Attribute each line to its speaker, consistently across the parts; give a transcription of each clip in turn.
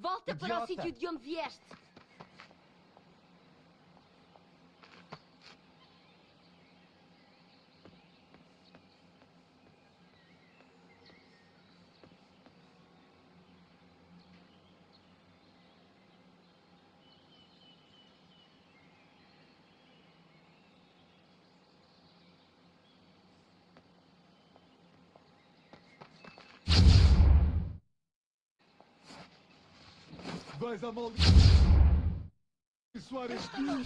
Speaker 1: Volta para o sítio de onde vieste.
Speaker 2: Vais amaldiçoar este dia.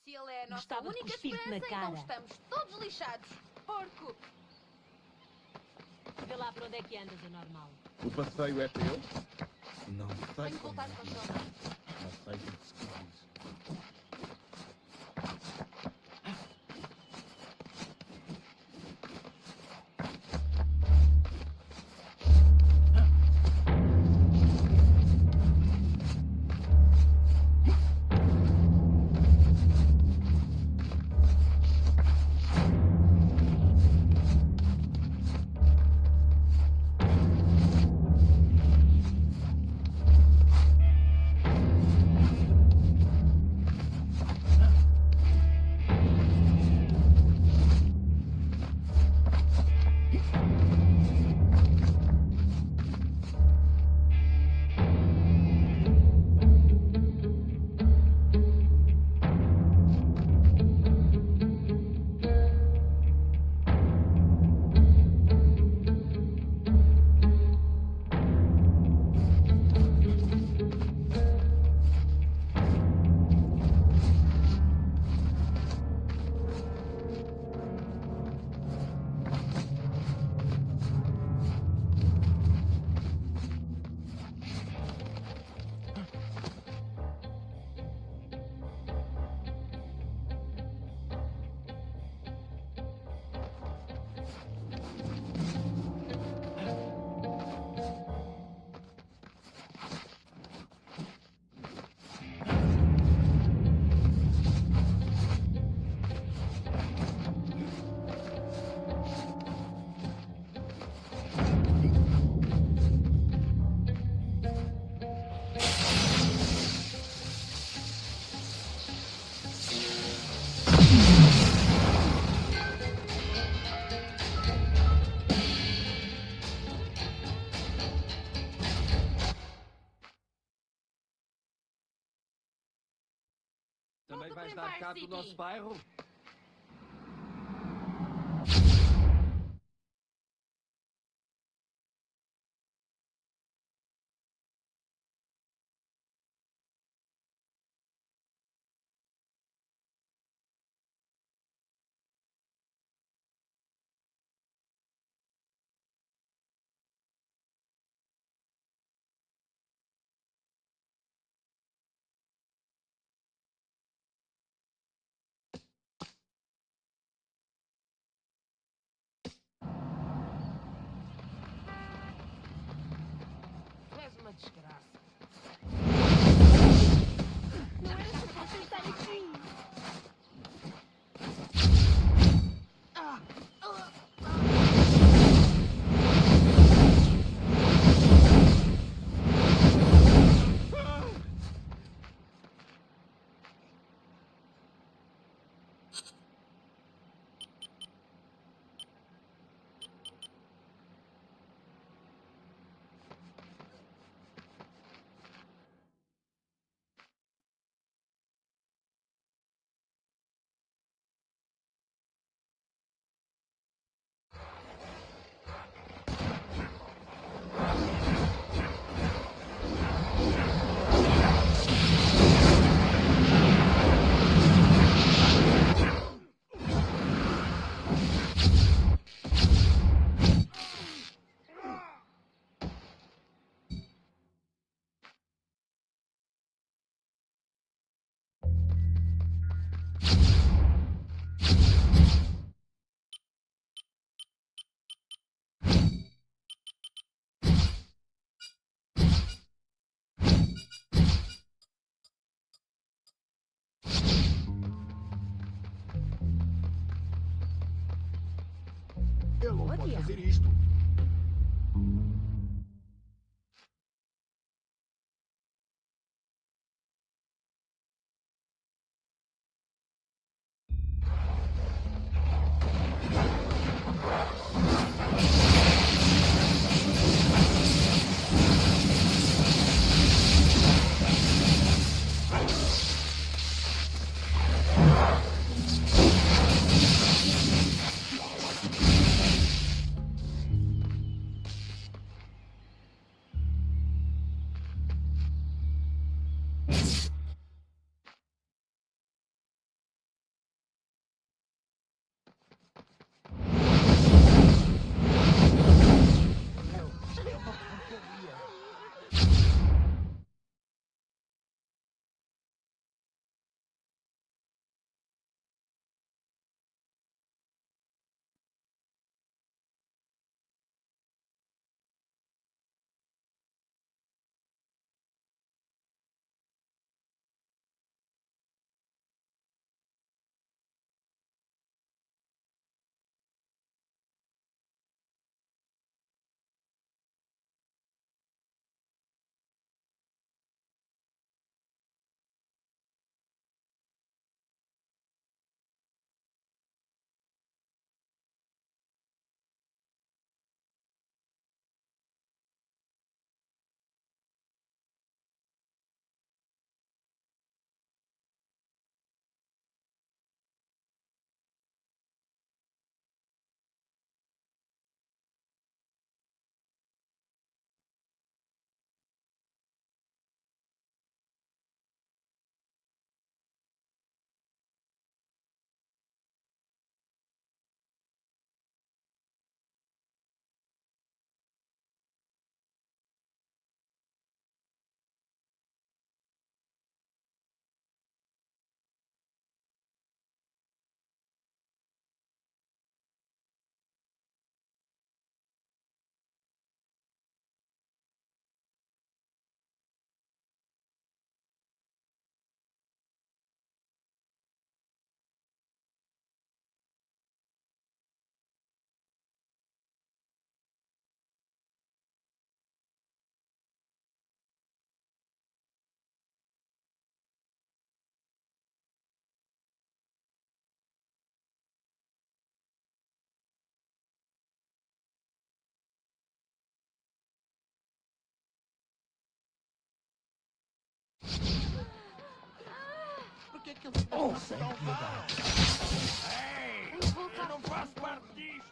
Speaker 1: Se ele é a nossa
Speaker 3: Gostava de
Speaker 1: única
Speaker 3: cuspir-te na
Speaker 1: esperança, então
Speaker 3: cara.
Speaker 1: estamos todos lixados. Porco!
Speaker 3: Vê lá para onde é que andas, anormal.
Speaker 2: O passeio é teu? Não sei
Speaker 1: Tenho que
Speaker 2: como
Speaker 1: voltar para o chão.
Speaker 2: Não sei o que se diz.
Speaker 4: vais dar
Speaker 1: Empire
Speaker 4: cabo do
Speaker 1: City.
Speaker 4: nosso bairro?
Speaker 1: Tu és uma desgraça.
Speaker 5: Não era suposto eu estar aqui.
Speaker 6: Ele não pode fazer isto.
Speaker 4: Aqueles
Speaker 2: Oh,
Speaker 4: não
Speaker 2: sem
Speaker 4: vão.
Speaker 2: piedade.
Speaker 4: Ei!
Speaker 1: Vamos voltar.
Speaker 4: Eu não faço parte disto!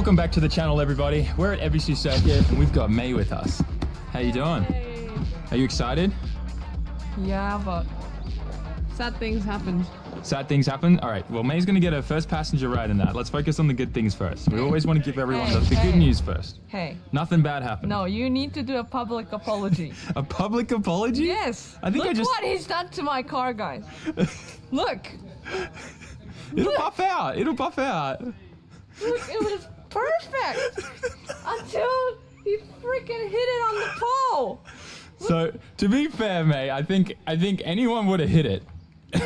Speaker 6: Welcome back to the channel, everybody. We're at ABC Circuit and we've got May with us. How you doing?
Speaker 5: Hey.
Speaker 6: Are you excited?
Speaker 5: Yeah, but sad things happen.
Speaker 6: Sad things happen? All right, well, May's gonna get her first passenger ride in that. Let's focus on the good things first. We always want to give everyone the good news first.
Speaker 5: Hey.
Speaker 6: Nothing bad happened.
Speaker 5: No, you need to do a public apology.
Speaker 6: A public apology?
Speaker 5: Yes.
Speaker 6: I think
Speaker 5: Look
Speaker 6: I just...
Speaker 5: what he's done to my car, guys. Look.
Speaker 6: It'll buff out. It'll buff out.
Speaker 5: Look, it was perfect until he freaking hit it on the pole.
Speaker 6: So, to be fair, May, I think anyone would have hit it.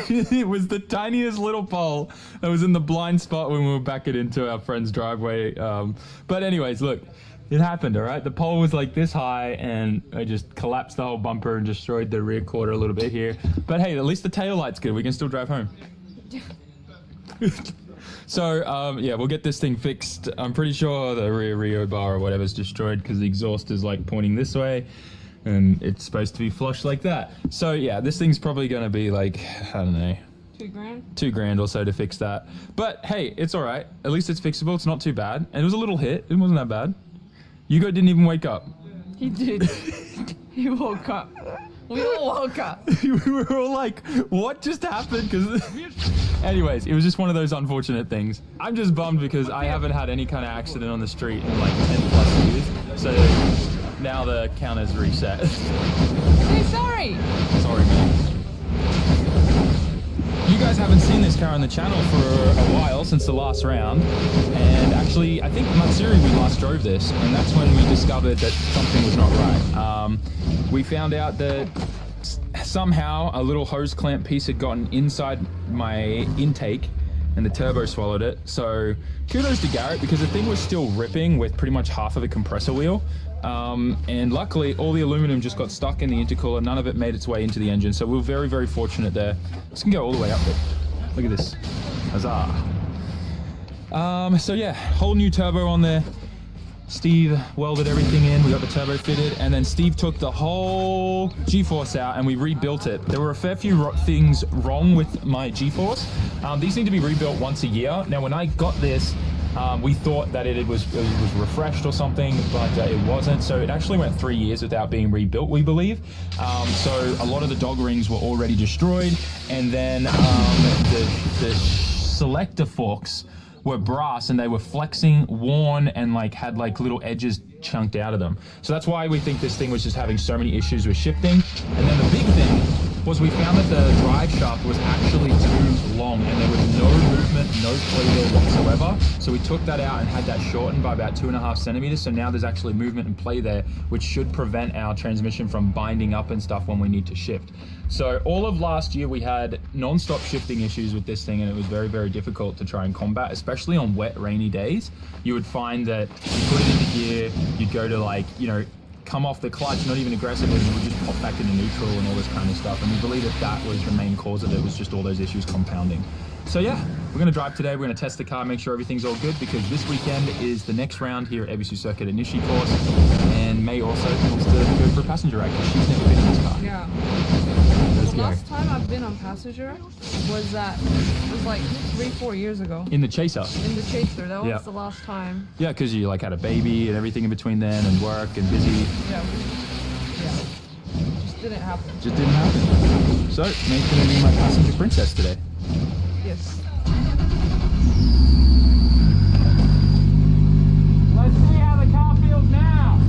Speaker 6: It was the tiniest little pole that was in the blind spot when we were backing into our friend's driveway. But anyways, look, it happened, all right? The pole was like this high, and I just collapsed the whole bumper and destroyed the rear quarter a little bit here. But hey, at least the tail light's good. We can still drive home. So, yeah, we'll get this thing fixed. I'm pretty sure the rear Rio bar or whatever's destroyed because the exhaust is like pointing this way and it's supposed to be flush like that. So, yeah, this thing's probably going to be like, I don't know,
Speaker 5: $2,000?
Speaker 6: $2,000 or so to fix that. But hey, it's all right. At least it's fixable. It's not too bad. And it was a little hit. It wasn't that bad. Hugo didn't even wake up.
Speaker 5: He did. He woke up. We all woke up.
Speaker 6: We were all like, what just happened? Because anyways, it was just one of those unfortunate things. I'm just bummed because I haven't had any kind of accident on the street in like 10 plus years. So now the counter's reset.
Speaker 5: Say sorry.
Speaker 6: Sorry, man. You guys haven't seen this car on the channel for a while, since the last round. And actually, I think Matsuri, we last drove this, and that's when we discovered that something was not right. We found out that somehow a little hose clamp piece had gotten inside my intake and the turbo swallowed it. So kudos to Garrett, because the thing was still ripping with pretty much half of the compressor wheel. And luckily all the aluminum just got stuck in the intercooler. None of it made its way into the engine. So we were very, very fortunate there. This can go all the way up there. Look at this. Huzzah. So yeah, whole new turbo on there. Steve welded everything in. We got the turbo fitted, and then Steve took the whole G-force out and we rebuilt it. There were a fair few things wrong with my G-force. These need to be rebuilt once a year. Now, when I got this, we thought that it was refreshed or something, but it wasn't. So it actually went 3 years without being rebuilt, we believe. So a lot of the dog rings were already destroyed, and then the selector forks were brass and they were flexing, worn, and like had like little edges chunked out of them. So that's why we think this thing was just having so many issues with shifting. And then the big thing was we found that the drive shaft was actually too long and there was no movement, no play there whatsoever. So we took that out and had that shortened by about 2.5 centimeters. So now there's actually movement and play there, which should prevent our transmission from binding up and stuff when we need to shift. So all of last year we had non-stop shifting issues with this thing, and it was very, very difficult to try and combat, especially on wet, rainy days. You would find that you put it into gear, you'd go to like, you know, come off the clutch, not even aggressively, and it would just pop back into neutral and all this kind of stuff. And we believe that that was the main cause of it, was just all those issues compounding. So yeah, we're gonna drive today. We're gonna test the car, make sure everything's all good, because this weekend is the next round here at ABC Circuit at Nishi course. And May also wants to go for a passenger ride because she's never been in this car.
Speaker 5: Yeah.
Speaker 6: Let's
Speaker 5: The
Speaker 6: go.
Speaker 5: last time I've been on passenger was like 3-4 years ago.
Speaker 6: In the Chaser.
Speaker 5: In the Chaser, that was
Speaker 6: Yeah.
Speaker 5: the last time.
Speaker 6: Yeah, because you like had a baby and everything in between then, and work and busy.
Speaker 5: Yeah. Just didn't happen.
Speaker 6: Just didn't happen. So May's gonna be my passenger princess today.
Speaker 5: Yes.
Speaker 6: Let's see how the car feels now.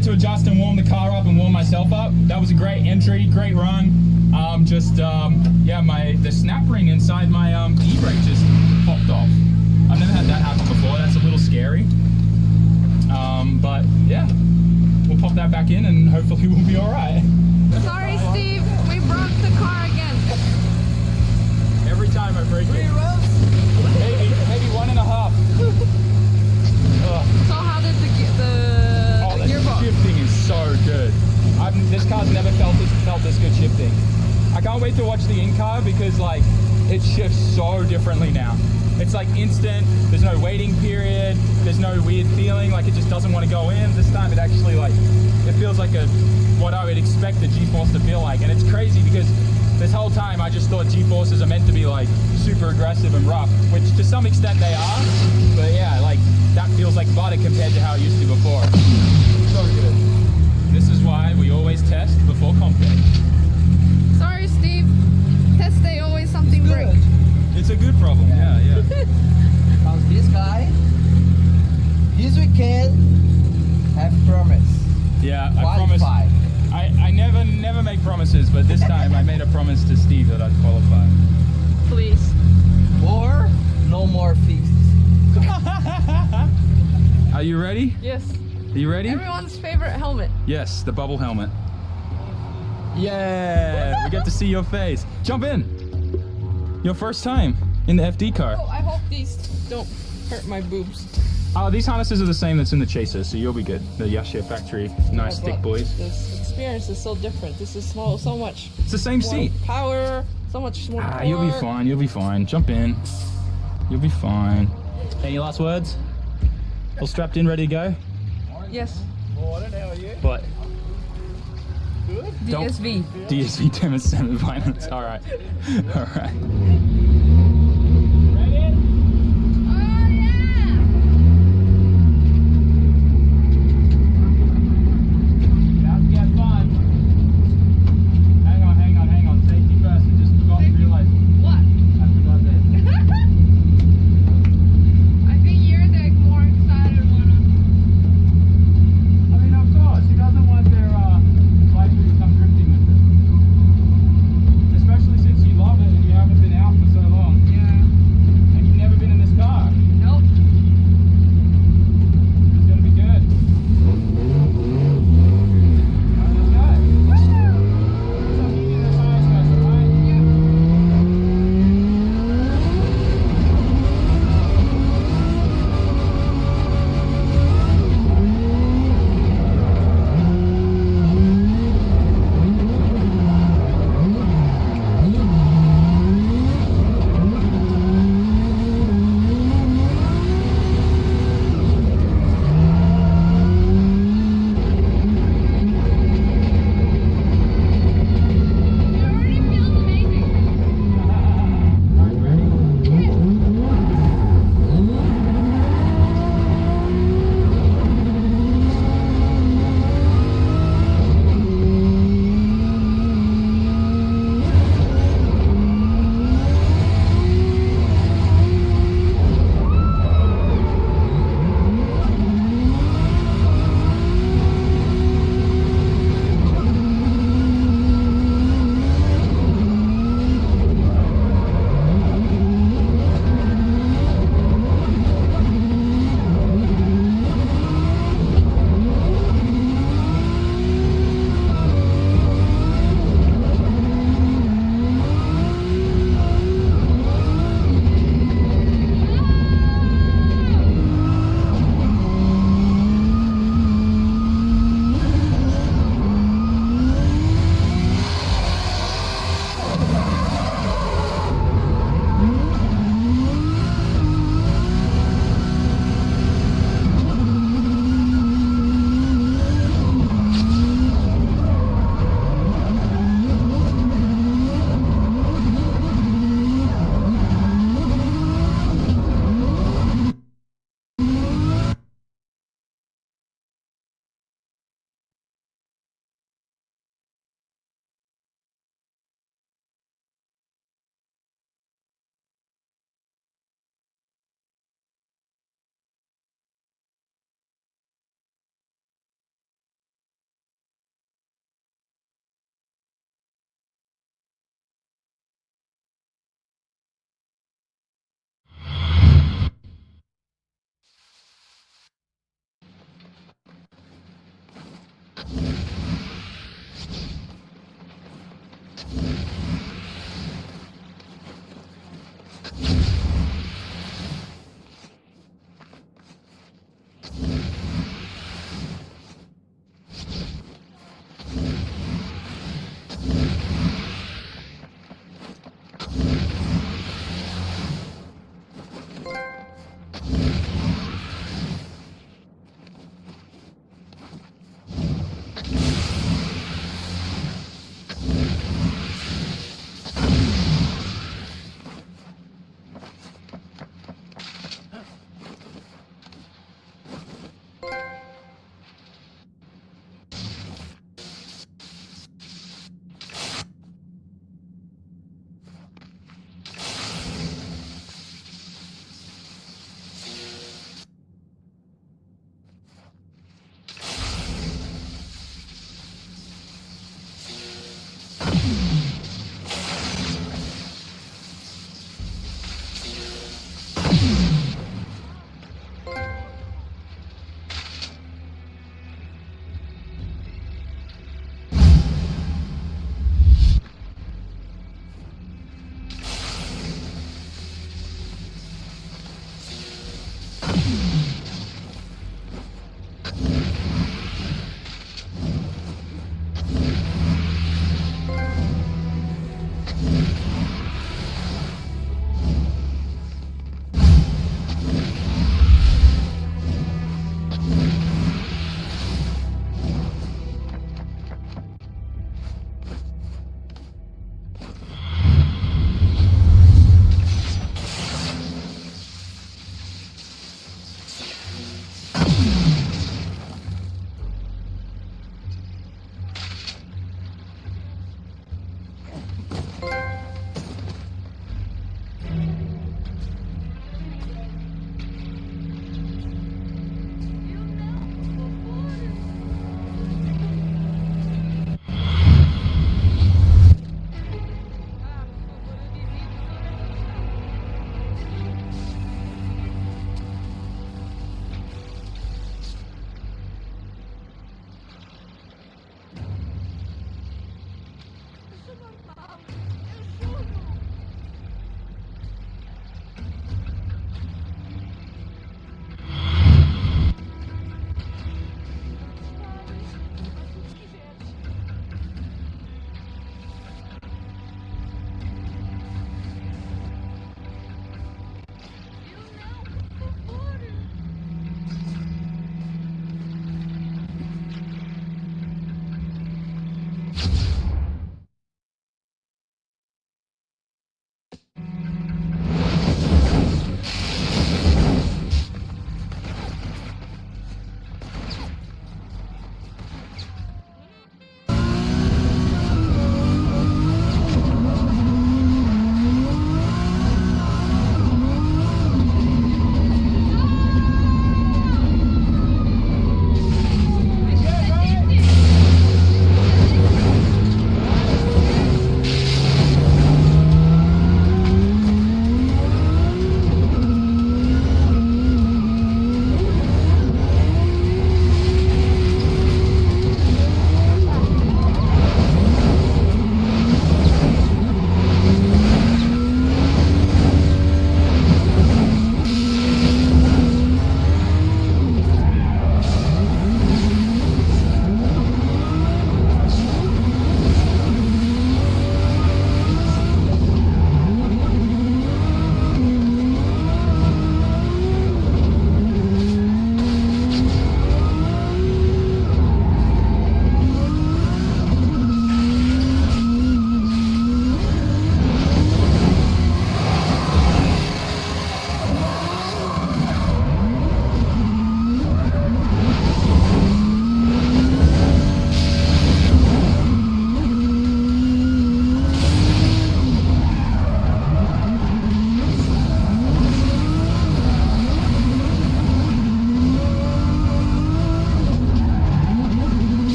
Speaker 6: decided to adjust and warm the car up and warm myself up. That was a great entry, great run. Yeah, the snap ring inside my e-brake just popped off. I've never had that happen before. That's a little scary. But yeah, we'll pop that back in and hopefully we'll be all right.
Speaker 5: Sorry, Steve. We broke the car again.
Speaker 6: Every time I break it. Maybe 1.5. Ugh.
Speaker 5: So how did the
Speaker 6: The
Speaker 5: gearbox?
Speaker 6: shifting is so good. This car's never felt this good shifting. I can't wait to watch the in-car because like it shifts so differently now. It's like instant, there's no waiting period, there's no weird feeling, like it just doesn't want to go in. This time it actually like, it feels like what I would expect the G-Force to feel like. And it's crazy because this whole time I just thought G-Forces are meant to be like super aggressive and rough, which to some extent they are. But yeah, like that feels like butter compared to how it used to before. So good. This is why we always test before comp day.
Speaker 5: Sorry, Steve. Test day always something breaks.
Speaker 6: It's a good problem, yeah.
Speaker 7: How's this guy? This weekend, have promise.
Speaker 6: Yeah, I promise.
Speaker 7: Qualify.
Speaker 6: I never make promises, but this time I made a promise to Steve that I'd qualify.
Speaker 5: Please.
Speaker 7: Or no more fixes.
Speaker 6: Are you ready?
Speaker 5: Yes.
Speaker 6: Are you ready?
Speaker 5: Everyone's favorite helmet.
Speaker 6: Yes, the bubble helmet. Yeah, we get to see your face. Jump in. Your first time in the FD car.
Speaker 5: Oh, I hope these don't hurt my boobs.
Speaker 6: These harnesses are the same that's in the Chaser, so you'll be good. The Yashir factory, nice
Speaker 5: Yeah,
Speaker 6: thick
Speaker 5: but
Speaker 6: boys.
Speaker 5: This experience is so different. This is so much
Speaker 6: It's the same
Speaker 5: more
Speaker 6: seat.
Speaker 5: power, so much more power.
Speaker 6: You'll be fine, you'll be fine. Jump in. You'll be fine. Any last words? All strapped in, ready to go?
Speaker 5: Yes.
Speaker 7: Morning, how are you?
Speaker 6: But Don't-
Speaker 5: DSV.
Speaker 6: DSV demonstrated violence. All right. All right. Especially since you love it and you haven't been out for so long.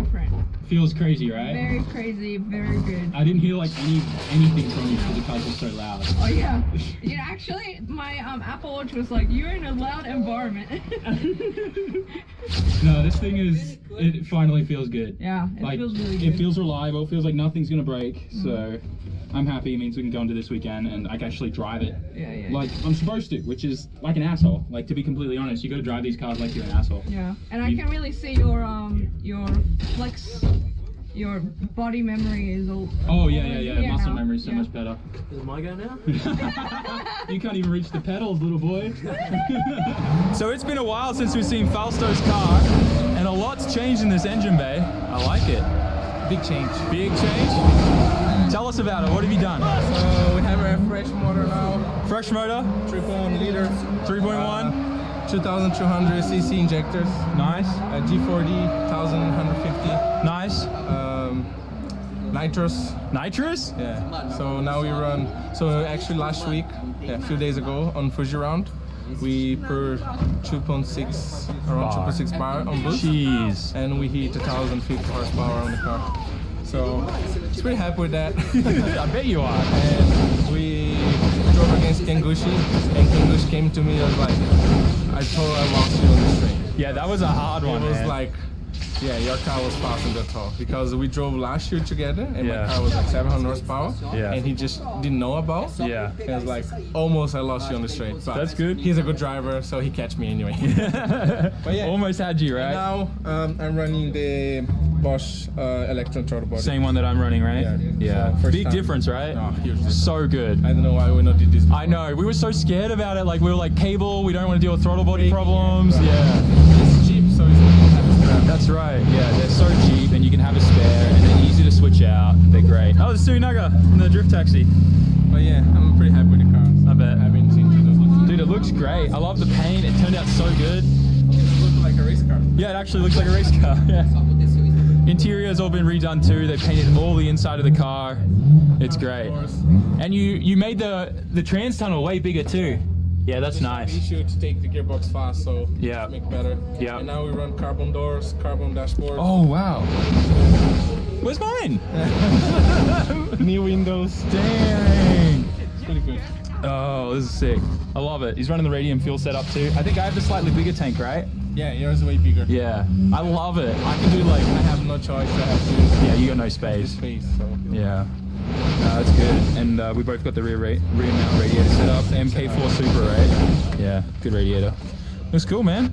Speaker 5: different.
Speaker 6: Feels crazy, right?
Speaker 5: Very crazy, very good.
Speaker 6: I didn't hear like anything from you because the cars were so loud.
Speaker 5: Oh yeah. Yeah, actually, my Apple Watch was like, "You're in a loud environment."
Speaker 6: No, this thing is. It finally feels good.
Speaker 5: Yeah, it
Speaker 6: Like
Speaker 5: feels really good.
Speaker 6: it feels reliable. It feels like nothing's gonna break. So I'm happy. It means we can go into this weekend and I can actually drive it.
Speaker 5: Yeah.
Speaker 6: Like I'm supposed to, which is like an asshole. Like to be completely honest, you got to drive these cars like you're an asshole.
Speaker 5: Yeah, and I can really see your flex, your body memory is all.
Speaker 6: Oh yeah.
Speaker 5: Yeah,
Speaker 6: Muscle
Speaker 5: now.
Speaker 6: memory is so
Speaker 5: Yeah.
Speaker 6: much better.
Speaker 7: Is it my go now?
Speaker 6: You can't even reach the pedals, little boy. So it's been a while since we've seen Fausto's car, and a lot's changed in this engine bay. I like it.
Speaker 7: Big change.
Speaker 6: Big change. Tell us about it. What have you done?
Speaker 7: So we have a fresh motor now.
Speaker 6: Fresh motor,
Speaker 7: 3.1 liter.
Speaker 6: 3.1.
Speaker 7: 2200 cc injectors.
Speaker 6: Nice.
Speaker 7: G40 1150.
Speaker 6: Nice.
Speaker 7: Nitrous.
Speaker 6: Nitrous?
Speaker 7: Yeah. So now we run. So actually last week, a few days ago on Fuji Round, we per 2.6 around 2.6 bar on boost,
Speaker 6: Jeez.
Speaker 7: and we hit 1050 horsepower on the car. So it's pretty happy with that.
Speaker 6: I bet you are.
Speaker 7: And we drove against Kengushi, and Kengushi came to me and was like, I told I lost you on the string.
Speaker 6: Yeah, that was a hard one.
Speaker 7: It was
Speaker 6: man.
Speaker 7: like, yeah, your car was fast and that's all. Because we drove last year together and
Speaker 6: Yeah.
Speaker 7: my car was like 700 horsepower.
Speaker 6: Yeah.
Speaker 7: And he just didn't know about.
Speaker 6: Yeah.
Speaker 7: And I was like, almost I lost you on the straight. But
Speaker 6: That's good.
Speaker 7: He's a good driver, so he catch me anyway. But yeah.
Speaker 6: Almost had you, right?
Speaker 7: Now I'm running the Bosch Electron throttle body.
Speaker 6: Same one that I'm running, right?
Speaker 7: Yeah. So first
Speaker 6: Big
Speaker 7: time.
Speaker 6: difference, right?
Speaker 7: Oh, huge difference.
Speaker 6: So good.
Speaker 7: I don't know why we not did this before.
Speaker 6: I know. We were so scared about it. Like we were like cable. We don't want to deal with throttle body problems.
Speaker 7: Right.
Speaker 6: Yeah.
Speaker 7: It's cheap, so it's not gonna have a scrap.
Speaker 6: That's right. Yeah, they're so cheap, and you can have a spare, and they're easy to switch out. They're great. Oh, there's Sunaga in the drift taxi.
Speaker 7: But yeah, I'm pretty happy with the car. So
Speaker 6: I bet.
Speaker 7: I haven't changed it.
Speaker 6: Dude, it looks great. I love the paint. It turned out so good.
Speaker 7: It looks like a race car.
Speaker 6: Yeah, it actually looks like a race car. Yeah. Interior's all been redone too. They painted all the inside of the car. It's great. And you made the trans tunnel way bigger too. Yeah, that's nice.
Speaker 7: We should take the gearbox fast, so
Speaker 6: Yeah.
Speaker 7: make better.
Speaker 6: Yeah.
Speaker 7: And now we run carbon doors, carbon dashboard.
Speaker 6: Oh wow. Where's mine?
Speaker 7: New windows.
Speaker 6: Dang.
Speaker 7: It's pretty good.
Speaker 6: Oh, this is sick. I love it. He's running the radium fuel setup too. I think I have the slightly bigger tank, right?
Speaker 7: Yeah, yours is way bigger.
Speaker 6: Yeah. I love it. I can do like,
Speaker 7: I have no choice. I have to
Speaker 6: yeah, you got no
Speaker 7: use
Speaker 6: space.
Speaker 7: space. So
Speaker 6: Yeah. That's good. And we both got the rear mount radiator set up. MK4 Super, right? Yeah, good radiator. Looks cool, man.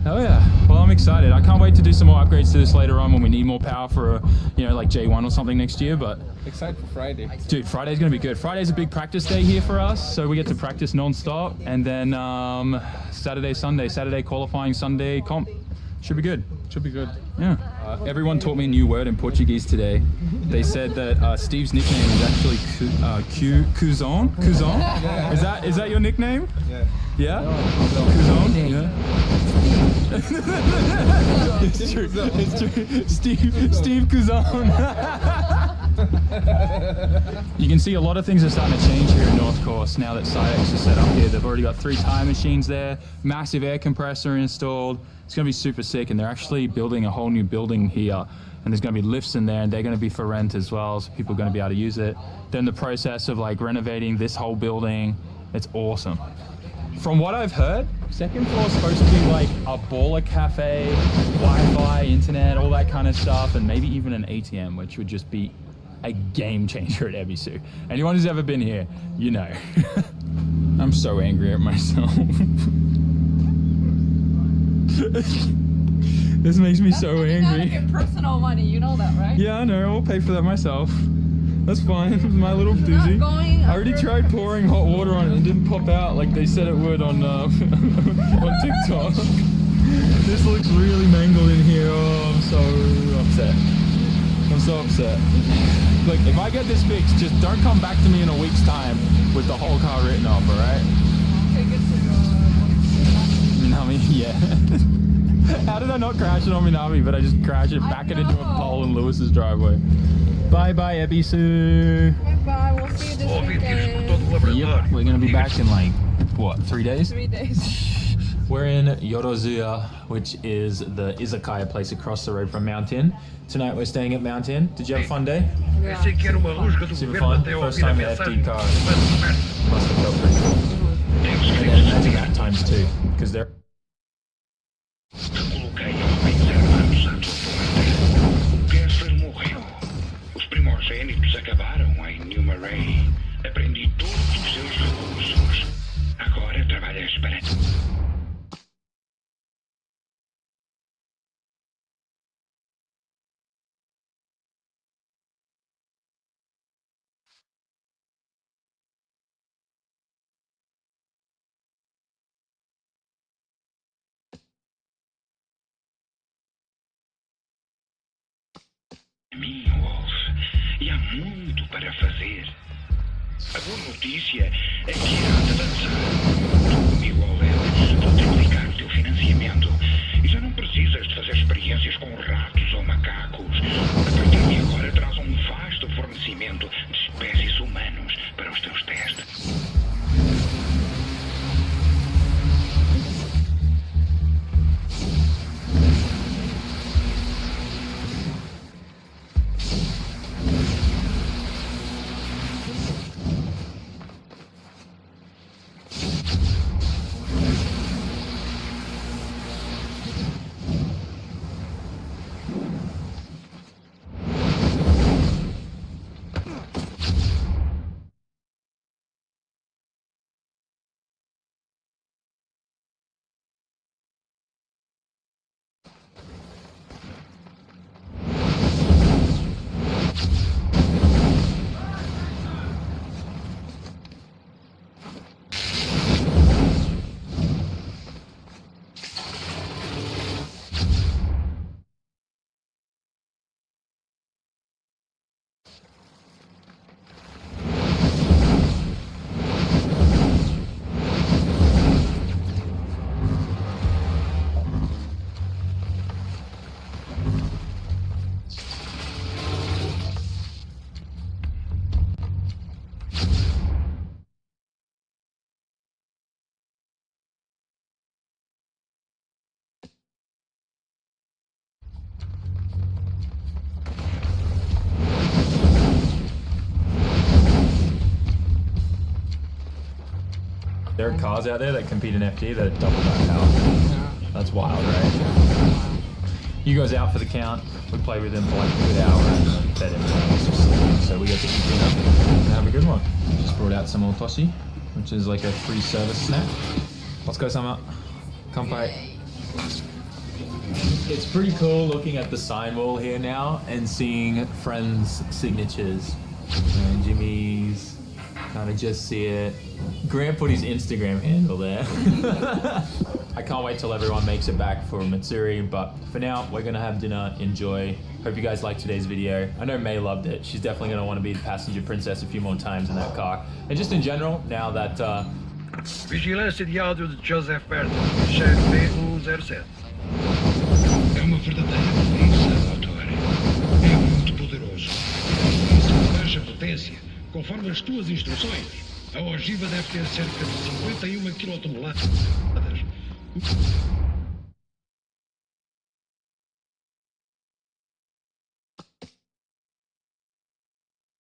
Speaker 6: Hell yeah. Well, I'm excited. I can't wait to do some more upgrades to this later on when we need more power for, like J1 or something next year. But
Speaker 7: excited for Friday.
Speaker 6: dude, Friday's gonna be good. Friday's a big practice day here for us, so we get to practice non-stop. And then Saturday, Sunday. Saturday qualifying, Sunday comp. Should be good.
Speaker 7: Should be good.
Speaker 6: Yeah. Everyone taught me a new word in Portuguese today. They said that Steve's nickname is actually Cuzon. Cuzon?
Speaker 7: Yeah.
Speaker 6: Is that your nickname?
Speaker 7: Yeah.
Speaker 6: Yeah? Cuzon? Yeah. It's true. It's true. Steve Cuzon. You can see a lot of things are starting to change here in North Course now that Sidex is set up here. They've already got 3 tire machines there, massive air compressor installed. It's going to be super sick, and they're actually building a whole new building here, and there's going to be lifts in there, and they're going to be for rent as well, so people are going to be able to use it. They're in the process of like renovating this whole building. It's awesome. From what I've heard, second floor is supposed to be like a baller cafe, Wi-Fi, internet, all that kind of stuff, and maybe even an ATM, which would just be a game changer at Ebisu. Anyone who's ever been here, you know. I'm so angry at myself. This makes me so angry.
Speaker 5: Your personal money, you know that, right?
Speaker 6: Yeah, I know. I'll pay for that myself. That's fine. It's my little doozy. I already tried pouring hot water on it and it didn't pop out like they said it would on on TikTok. This looks really mangled in here. Oh, I'm so upset. I'm so upset. Look, if I get this fixed, just don't come back to me in a week's time with the whole car written off, alright?
Speaker 5: Take it to
Speaker 6: Minami, yeah. How did I not crash it on Minami, but I just crashed it, back it into a pole in Lewis's driveway? Bye bye, Ebisu.
Speaker 5: Bye, we'll see you this weekend.
Speaker 6: Yep, we're gonna be back in like, what, 3 days?
Speaker 5: 3 days.
Speaker 6: We're in Yorozuya, which is the izakaya place across the road from Mount Inn. Tonight we're staying at Mount Inn. Did you have a fun day?
Speaker 4: Pensei que era uma rusga do
Speaker 6: Super
Speaker 4: governo
Speaker 6: fun.
Speaker 4: até eu
Speaker 6: First
Speaker 4: ouvir a
Speaker 6: time at
Speaker 4: mensagem.
Speaker 6: FD car. Must have felt pretty cool. And then imagine that times two, because they're...
Speaker 8: Coloquei homens armados à tua porta. O Kessler morreu. Os primogênitos acabaram em Newmaray. Aprendi todos os seus recursos. Agora trabalhas para... mim, Wolf, e há muito para fazer. A boa notícia é que há de dançar. Tu comigo ao lado, vou triplicar o teu financiamento. E já não precisas de fazer experiências com ratos ou macacos. A partir de agora traz um vasto fornecimento de espécies humanos para os teus testes.
Speaker 6: There are cars out there that compete in FD that are double that power. That's wild, right? You guys out for the count. We play with him for like a good hour and bet him. So we get to eat dinner and have a good one. Just brought out some more toshi, which is like a free service snack. Let's go, Sama. Kanpai. It's pretty cool looking at the sign wall here now and seeing friends' signatures. And Jimmy's, kind of just see it. Grant put his Instagram handle there. I can't wait till everyone makes it back for Matsuri, but for now, we're gonna have dinner, enjoy. Hope you guys liked today's video. I know May loved it. She's definitely gonna wanna be the passenger princess a few more times in that car. And just in general, now that...
Speaker 4: Vigilância de áudio de Joseph Berto, chefe PU07.
Speaker 8: É uma verdadeira delícia, doutor. É muito poderoso. Isso de baixa potência, conforme as tuas instruções. A ogiva deve ter cerca de 51 quilotoneladas.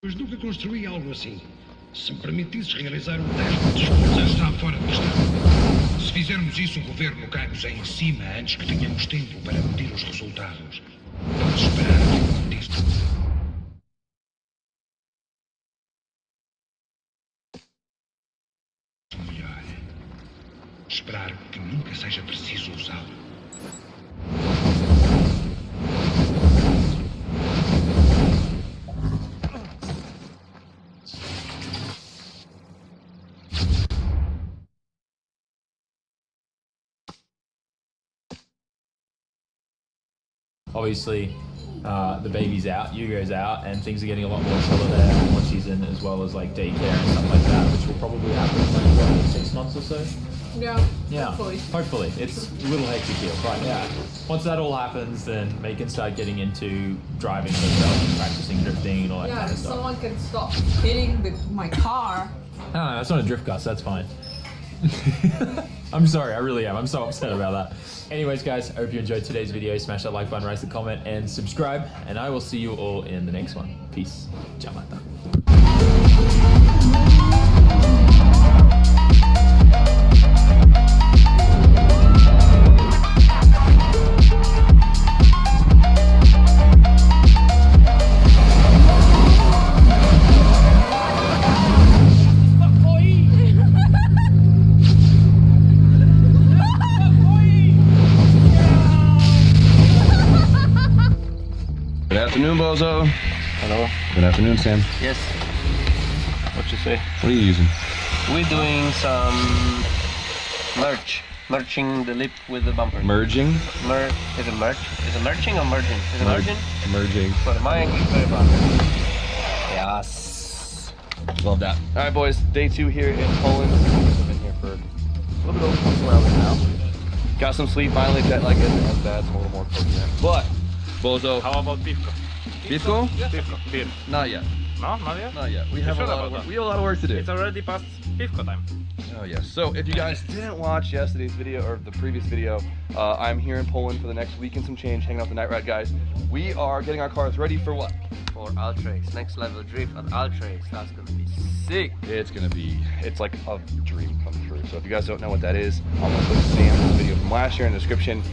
Speaker 8: Mas nunca construí algo assim. Se me permitisses realizar um teste de explosão, está fora de questão. Se fizermos isso, o governo cai-nos em cima antes que tenhamos tempo para medir os resultados. Vamos esperar que eu conte isto. Melhor. Esperar que nunca seja preciso usá-lo.
Speaker 6: Obviously, the baby's out, Yugo's out, and things are getting a lot more chiller there once he's in, as well as like daycare and stuff like that, which will probably happen in like 6 months or so.
Speaker 5: Yeah.
Speaker 6: Yeah,
Speaker 5: Hopefully.
Speaker 6: It's a little hectic here, but yeah. Once that all happens, then May can start getting into driving herself and practicing drifting and all that
Speaker 5: Yeah,
Speaker 6: kind
Speaker 5: if
Speaker 6: of stuff.
Speaker 5: someone can stop hitting my car.
Speaker 6: No, that's not a drift car, so that's fine. I'm sorry, I really am. I'm so upset about that. Anyways, guys, I hope you enjoyed today's video. Smash that like button, raise the comment, and subscribe. And I will see you all in the next one. Peace. Ciao, mata.
Speaker 9: Good afternoon, Bozo.
Speaker 10: Hello.
Speaker 9: Good afternoon, Sam.
Speaker 10: Yes. What you say?
Speaker 9: What are you using?
Speaker 10: We're doing some merging the lip with the bumper.
Speaker 9: Merging?
Speaker 10: Is it merge? Is it merging or merging? Is it merging?
Speaker 9: Merging.
Speaker 10: But my English is very bad. Yes.
Speaker 9: Love that. All right, boys. Day 2 here in Poland. I've been here for a little bit over 24 hours now. Got some sleep. Finally, jet lag isn't as bad. It's a little more coherent. But Bozo.
Speaker 11: How about Pivko?
Speaker 9: Pivko?
Speaker 11: Pivko, beer.
Speaker 9: Not yet.
Speaker 11: No, not yet?
Speaker 9: Not yet. We have a lot of work to do.
Speaker 11: It's already past Pivko time.
Speaker 9: Oh yes. So if you guys didn't watch yesterday's video or the previous video, I'm here in Poland for the next week and some change, hanging out with the Night Ride guys. We are getting our cars ready for what?
Speaker 10: For Ultrace. Next level drift on Ultrace. That's gonna be sick.
Speaker 9: It's like a dream come true. So if you guys don't know what that is, I'm gonna put Sam's video from last year in the description.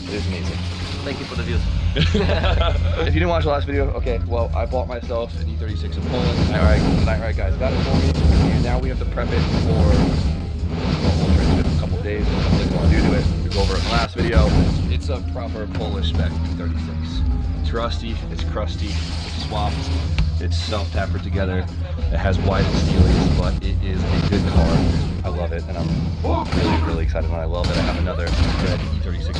Speaker 9: It is amazing.
Speaker 10: Thank you for the views.
Speaker 9: If you didn't watch the last video, okay, well, I bought myself an E36 in Poland. The Night Ride guys got it for me, and now we have to prep it for a couple days. There's a couple things I want to do to it. We go over it in the last video. It's a proper Polish spec E36. It's rusty, it's crusty, it's swamped, it's self-tapered together. It has wide steelies, but it is a good car. I love it, and I'm really, really excited when I love it. I have another red E36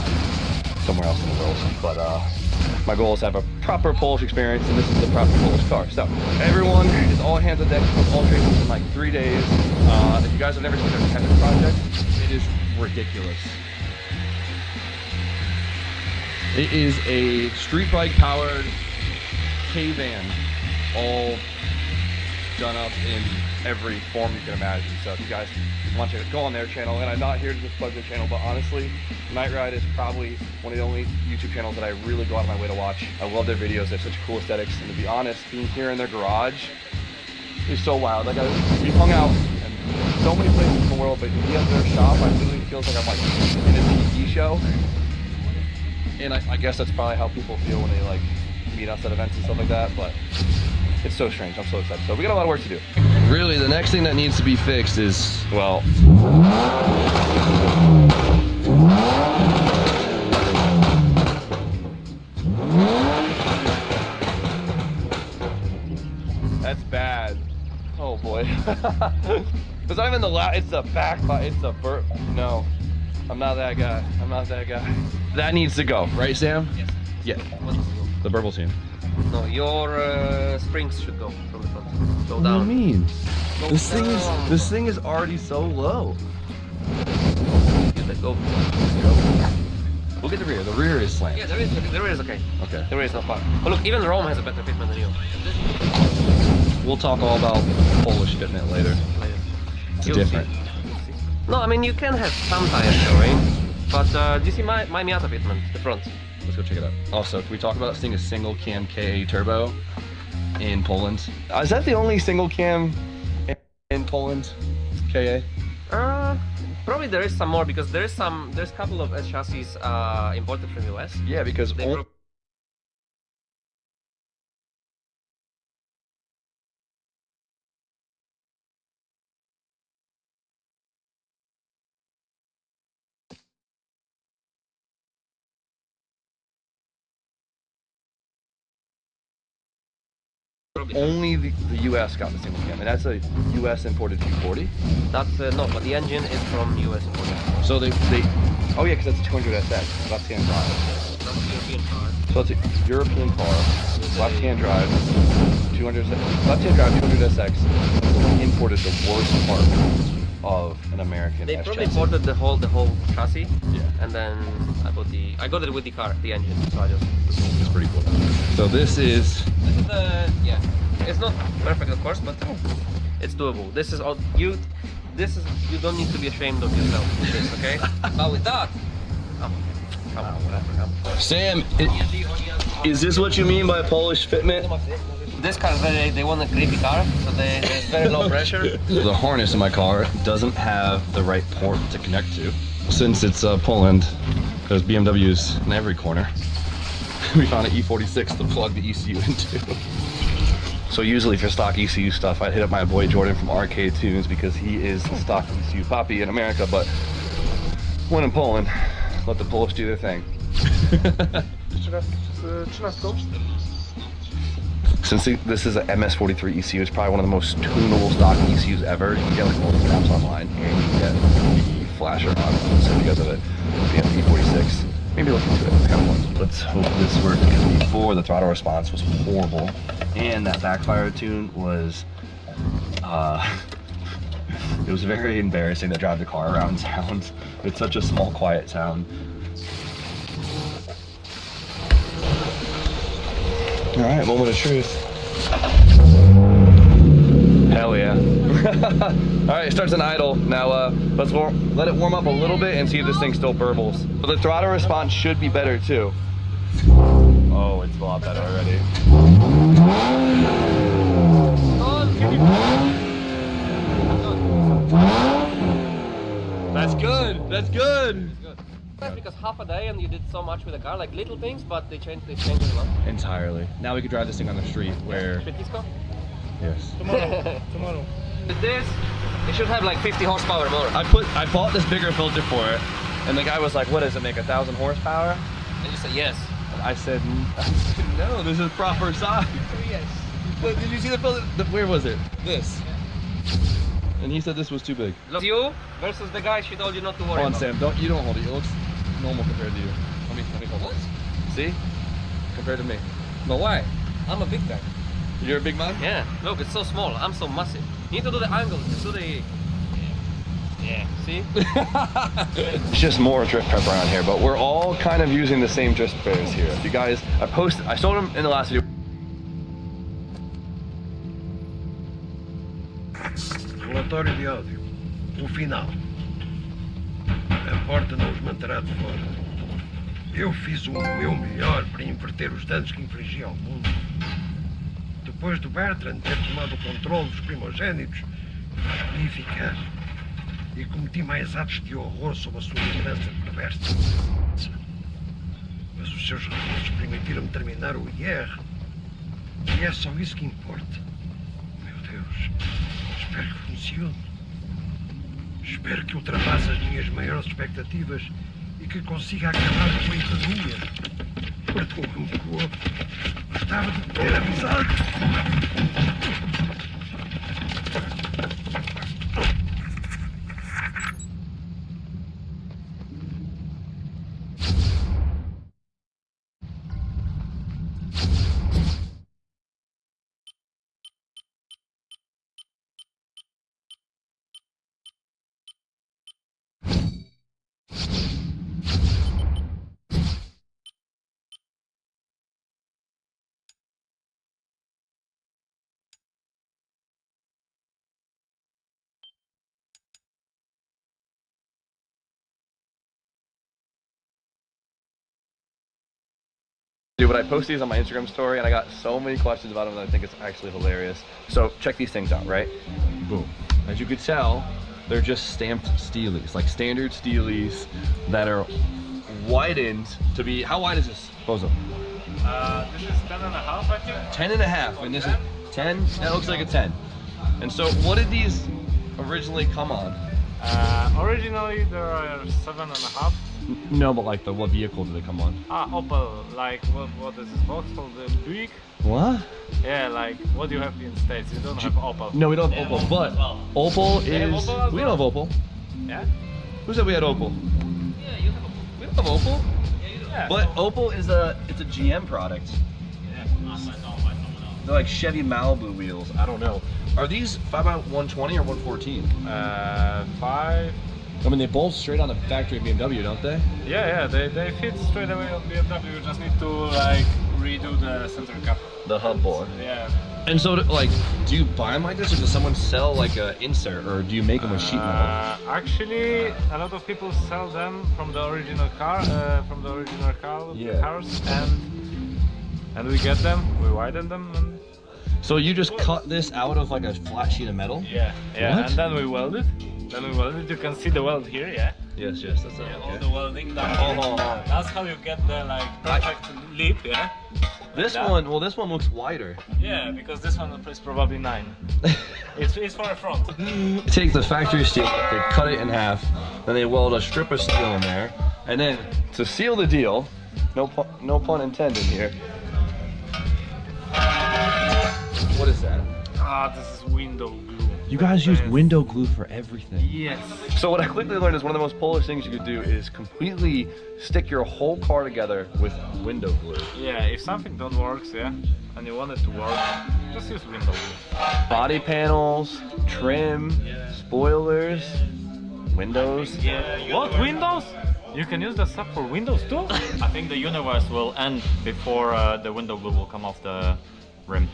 Speaker 9: somewhere else in the world, but my goal is to have a proper Polish experience, and this is the proper Polish car. So everyone is all hands on deck with all traces in like 3 days. If you guys have never seen their Kevin project, it is ridiculous. It is a street bike powered K-van, all done up in every form you can imagine. So if you guys want to go on their channel, and I'm not here to just plug their channel, but honestly, Night Ride is probably one of the only YouTube channels that I really go out of my way to watch. I love their videos. They have such cool aesthetics, and to be honest, being here in their garage is so wild. Like we hung out in so many places in the world, but to be at their shop, I literally feels like I'm like in a TV show. And I guess that's probably how people feel when they like meet us at events and stuff like that, but it's so strange. I'm so excited. So we got a lot of work to do. Really, the next thing that needs to be fixed is, well, that's bad. Oh boy. Because I'm in the it's the back, it's the burp. No, I'm not that guy. I'm not that guy. That needs to go, right, Sam?
Speaker 10: Yes.
Speaker 9: Yeah. The burble seam.
Speaker 10: No, your springs should go from the front. Go
Speaker 9: What
Speaker 10: down.
Speaker 9: do you mean?
Speaker 10: Go
Speaker 9: This thing is already so low.
Speaker 10: Go.
Speaker 9: Look at the rear. The rear is slant.
Speaker 10: Yeah, the rear is okay.
Speaker 9: Okay.
Speaker 10: The rear is not far. Oh look, even Rome has a better fitment than you.
Speaker 9: We'll talk all about Polish fitment later. It's
Speaker 10: You'll
Speaker 9: different.
Speaker 10: see. No, I mean you can have some tire showing, but do you see my Miata fitment, the front?
Speaker 9: Let's go check it out. Also, can we talk about this thing, a single cam KA turbo in Poland? Is that the only single cam in Poland? KA?
Speaker 10: Probably there is some more because there's a couple of S chassis imported from US.
Speaker 9: Yeah, because only the US got the single cam, and that's a US imported 240.
Speaker 10: That's no, but the engine is from US imported.
Speaker 9: So they oh yeah, because that's a 200 SX, left-hand drive.
Speaker 10: That's a European car.
Speaker 9: So it's a European car, left-hand drive, 200 left-hand drive 200 SX. Someone imported the worst part of an American.
Speaker 10: They
Speaker 9: S
Speaker 10: probably
Speaker 9: chassis.
Speaker 10: imported the whole chassis.
Speaker 9: Yeah.
Speaker 10: And then I got it with the car, the engine. So I just.
Speaker 9: It's pretty cool. So this is
Speaker 10: the it's not perfect of course, but it's doable. This is all this is, you don't need to be ashamed of yourself with this, okay? But with that, come on, whatever.
Speaker 9: Sam, is this what you mean by Polish fitment?
Speaker 10: This car is very, they want a grippy car, so there's very low pressure.
Speaker 9: The harness in my car doesn't have the right port to connect to. Since it's Poland, there's BMWs in every corner. We found an E46 to plug the ECU into. So usually for stock ECU stuff, I'd hit up my boy Jordan from Arcade Tunes because he is the stock ECU poppy in America, but when in Poland, let the Polish do their thing. Since this is an MS43 ECU, it's probably one of the most tunable stock ECUs ever. You can get like all the maps online and you can get the flasher on. So because of it, BMW E46. Maybe look into it, it's kind of fun. Let's hope this works because before the throttle response was horrible and that backfire tune was, it was very embarrassing to drive the car around town. It's such a small, quiet town. All right, moment of truth. Hell yeah. All right, it starts in idle. Now let's let it warm up a little bit and see if this thing still burbles. But the throttle response should be better too. Oh, it's a lot better already. That's good, that's good.
Speaker 10: That's because half a day and you did so much with the car, like little things, but they changed it a lot.
Speaker 9: Entirely. Now we can drive this thing on the street where...
Speaker 10: Petisco?
Speaker 9: Yes.
Speaker 10: Tomorrow. With this, it should have like 50 horsepower motor.
Speaker 9: I bought this bigger filter for it, and the guy was like, what does it make, 1,000 horsepower?
Speaker 10: And you said yes.
Speaker 9: And I said no, this is proper size.
Speaker 10: Yes.
Speaker 9: But did you see the filter? Where was it? This. And he said this was too big.
Speaker 10: Look, you versus the guy she told you not to worry
Speaker 9: Hold on,
Speaker 10: about.
Speaker 9: Sam, you don't hold it. It looks normal compared to you. Let me hold it. See? Compared to me.
Speaker 10: But why? I'm a big guy.
Speaker 9: You're a big man?
Speaker 10: Yeah. Look, it's so small. I'm so massive. You need to do the angles. Do the... Yeah. See?
Speaker 9: It's just more drift prep around here, but we're all kind of using the same drift preppers here. You guys, I showed them in the last video.
Speaker 4: Relatório de áudio. O final. A porta não os manterá de fora. Eu fiz o meu melhor para inverter os danos que infligi ao mundo. Depois do Bertrand ter tomado o controle dos primogênitos, escolhi ficar. E cometi mais atos de horror sob a sua liderança perversa. Mas os seus recursos permitiram-me terminar o IR. E é só isso que importa. Meu Deus, espero que funcione. Espero que ultrapasse as minhas maiores expectativas e que consiga acabar com a infamia. Perdoa-me, Cor. Gostava de ter avisado.
Speaker 9: Dude, but I post these on my Instagram story and I got so many questions about them that I think it's actually hilarious. So check these things out, right? Boom. As you could tell, they're just stamped steelies, like standard steelies that are widened to be, how wide is this, Bozo?
Speaker 11: This is 10 and a half, I think.
Speaker 9: 10 and a half, and this is 10? That looks like a 10. And so what did these originally come on?
Speaker 11: Originally there are 7.5.
Speaker 9: No, but like what vehicle did they come on?
Speaker 11: Opel, like what is this box called? The Buick?
Speaker 9: What?
Speaker 11: Yeah, like what do you have in States? You don't have Opel.
Speaker 9: No, we don't have Opel, but Opel is... We don't have Opel.
Speaker 11: Yeah?
Speaker 9: Who said we had Opel?
Speaker 10: Yeah, you have a...
Speaker 9: We don't have Opel.
Speaker 10: Yeah, you do.
Speaker 11: Yeah.
Speaker 9: But Opel is it's a GM product.
Speaker 10: Yeah,
Speaker 9: They're like Chevy Malibu wheels. I don't know. Are these 5x120 or 114?
Speaker 11: 5.
Speaker 9: I mean, they bolt straight on the factory BMW, don't they?
Speaker 11: Yeah, they fit straight away on BMW. You just need to like redo the center cap.
Speaker 9: The hub board.
Speaker 11: Yeah.
Speaker 9: And so, like, do you buy them like this, or does someone sell like an insert, or do you make them with sheet metal?
Speaker 11: Actually, a lot of people sell them from the original car, cars, and we get them, we widen them. And
Speaker 9: So you just cut this out of like a flat sheet of metal?
Speaker 11: yeah,
Speaker 9: What?
Speaker 11: and then we weld it. You can see the weld here, yeah.
Speaker 9: Yes, that's it.
Speaker 11: Yeah, all
Speaker 9: Okay.
Speaker 11: the welding done here. That's how you get the like perfect lip, yeah.
Speaker 9: This
Speaker 11: that.
Speaker 9: one, well, this one looks wider.
Speaker 11: Yeah, because this one is probably 9. it's for a front.
Speaker 9: Take the factory steel, they cut it in half, then they weld a strip of steel in there, and then to seal the deal, no pun intended here. What is that?
Speaker 11: This is window glue.
Speaker 9: You guys use window glue for everything.
Speaker 11: Yes.
Speaker 9: So what I quickly learned is one of the most Polish things you could do is completely stick your whole car together with window glue.
Speaker 11: Yeah, if something don't work, yeah, and you want it to work, just use window glue.
Speaker 9: Body panels, trim, spoilers, windows.
Speaker 11: Yeah. What, windows? You can use that stuff for windows too?
Speaker 12: I think the universe will end before the window glue will come off the rim.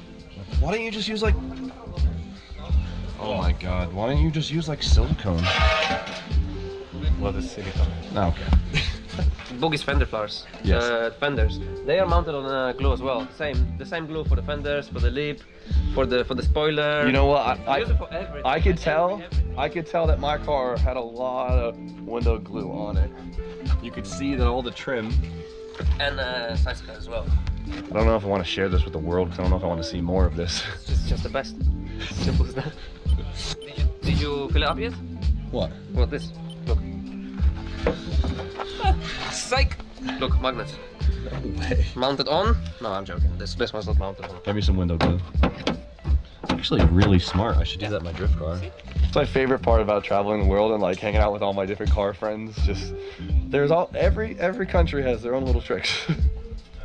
Speaker 9: Why don't you just use like... Oh my god, why don't you just use like silicone?
Speaker 11: What is silicone?
Speaker 9: Oh, okay.
Speaker 10: Boogie's fender flowers.
Speaker 9: Yes.
Speaker 10: Fenders. They are mounted on glue as well. The same glue for the fenders, for the lip, for the spoiler.
Speaker 9: You know what?
Speaker 10: Use it for everything.
Speaker 9: I could tell. I could tell that my car had a lot of window glue on it. You could see that all the trim.
Speaker 10: And size cut as well.
Speaker 9: I don't know if I want to share this with the world because I don't know if I want to see more of this.
Speaker 10: It's just the best. Simple as that. Did you fill it up yet?
Speaker 9: What?
Speaker 10: What this? Look. Psych! Look, magnets.
Speaker 9: No way.
Speaker 10: Mounted on? No, I'm joking. This one's not mounted on.
Speaker 9: Give me some window glue. Actually, really smart. I should do that in my drift car. It's my favorite part about traveling the world and like hanging out with all my different car friends. Just there's every country has their own little tricks.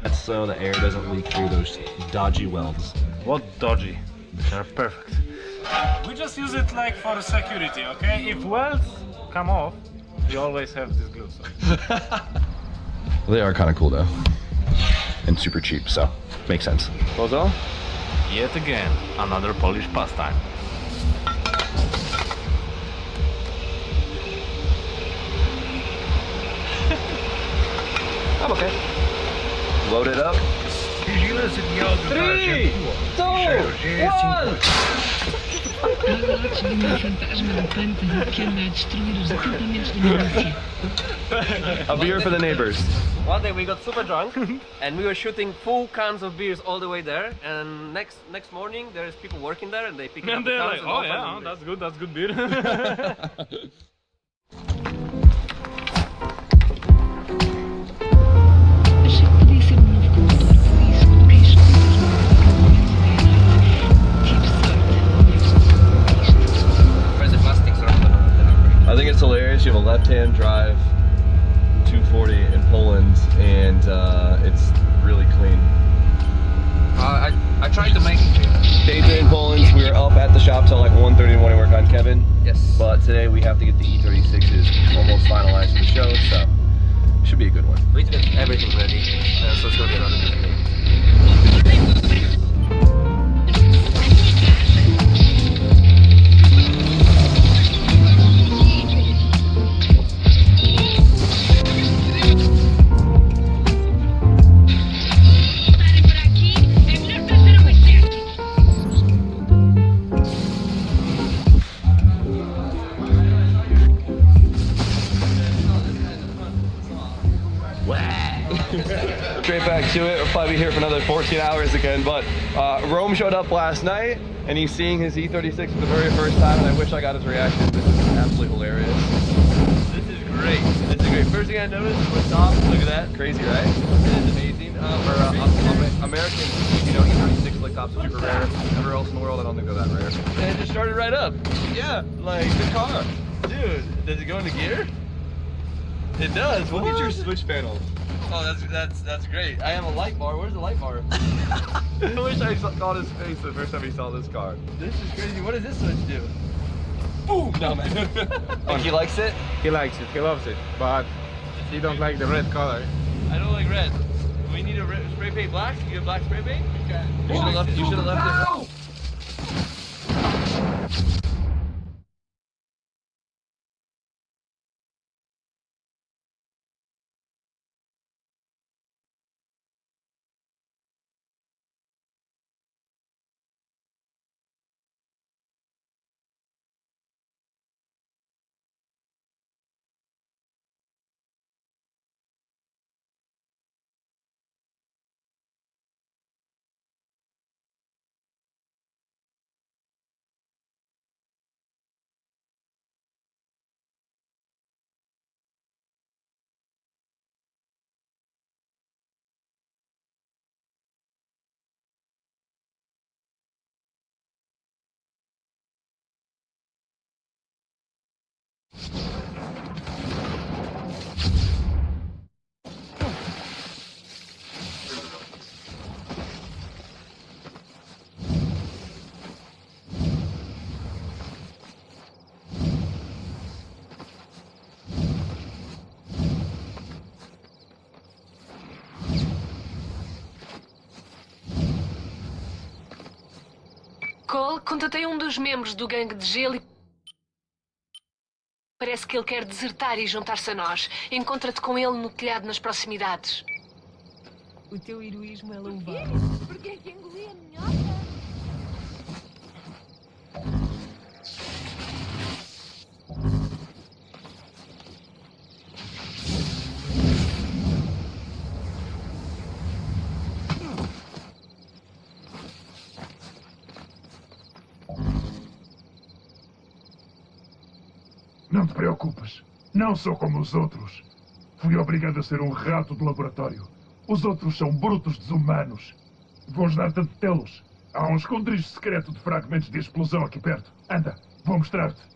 Speaker 9: That's so the air doesn't leak through those dodgy welds.
Speaker 11: What dodgy? They're perfect. We just use it like for security, okay? If welds come off, you always have this glue. So.
Speaker 9: They are kind of cool though, and super cheap, so makes sense. Bozo?
Speaker 11: Yet again, another Polish pastime.
Speaker 10: I'm okay.
Speaker 9: Load it up.
Speaker 10: 3, 2, 1!
Speaker 13: Relatos de uma fantasma do pântano que anda a destruir os acampamentos da milícia.
Speaker 9: A beer for the neighbors.
Speaker 10: One day we got super drunk and we were shooting full cans of beers all the way there, and next morning there's people working there and they pick up
Speaker 11: And
Speaker 10: the
Speaker 11: they're
Speaker 10: cans
Speaker 11: like,
Speaker 10: and
Speaker 11: oh
Speaker 10: open
Speaker 11: yeah,
Speaker 10: them.
Speaker 11: that's good beer.
Speaker 13: Achei que podia ser um novo condutor, por isso coloquei as escutas no tive sorte.
Speaker 10: Where's the plastics around?
Speaker 9: I think it's hilarious. You have a left-hand drive 240 in Poland, and it's really clean.
Speaker 10: I tried to make it.
Speaker 9: Days in Poland, we were up at the shop till like 1:30 in the morning working on Kevin.
Speaker 10: Yes.
Speaker 9: But today we have to get the E36s almost finalized for the show, so it should be a good one.
Speaker 10: We need to get everything ready, so it's gonna be another good day.
Speaker 9: Straight back to it. We'll probably be here for another 14 hours again, but Rome showed up last night and he's seeing his E36 for the very first time, and I wish I got his reaction. This is absolutely hilarious. This is great. This is great. First thing I noticed was top. Look at that. Crazy, right? It is amazing. American, you know, E36 lick tops are super rare. Everywhere else in the world, I don't think they're that rare. And it just started right up. Yeah, like the car. Dude, does it go into gear? It does. Look at your switch panels. Oh, that's great. I have a light bar. Where's the light bar? I wish I saw his face the first time he saw this car. This is crazy. What does this switch do? boom. No, man. And he likes it?
Speaker 7: He likes it. He loves it. But he don't like the red color.
Speaker 9: I don't like red. Do we need a spray paint black? You get black spray paint? Okay. You should have left it.
Speaker 13: Cole, contatei um dos membros do gangue de gelo e parece que ele quer desertar e juntar-se a nós. Encontra-te com ele no telhado nas proximidades.
Speaker 3: O teu heroísmo é louvável.
Speaker 1: Porque é que engoli a minhoca?
Speaker 14: Não te preocupes. Não sou como os outros. Fui obrigado a ser um rato de laboratório. Os outros são brutos desumanos. Vou ajudar-te a detê-los. Há um esconderijo secreto de fragmentos de explosão aqui perto. Anda, vou mostrar-te.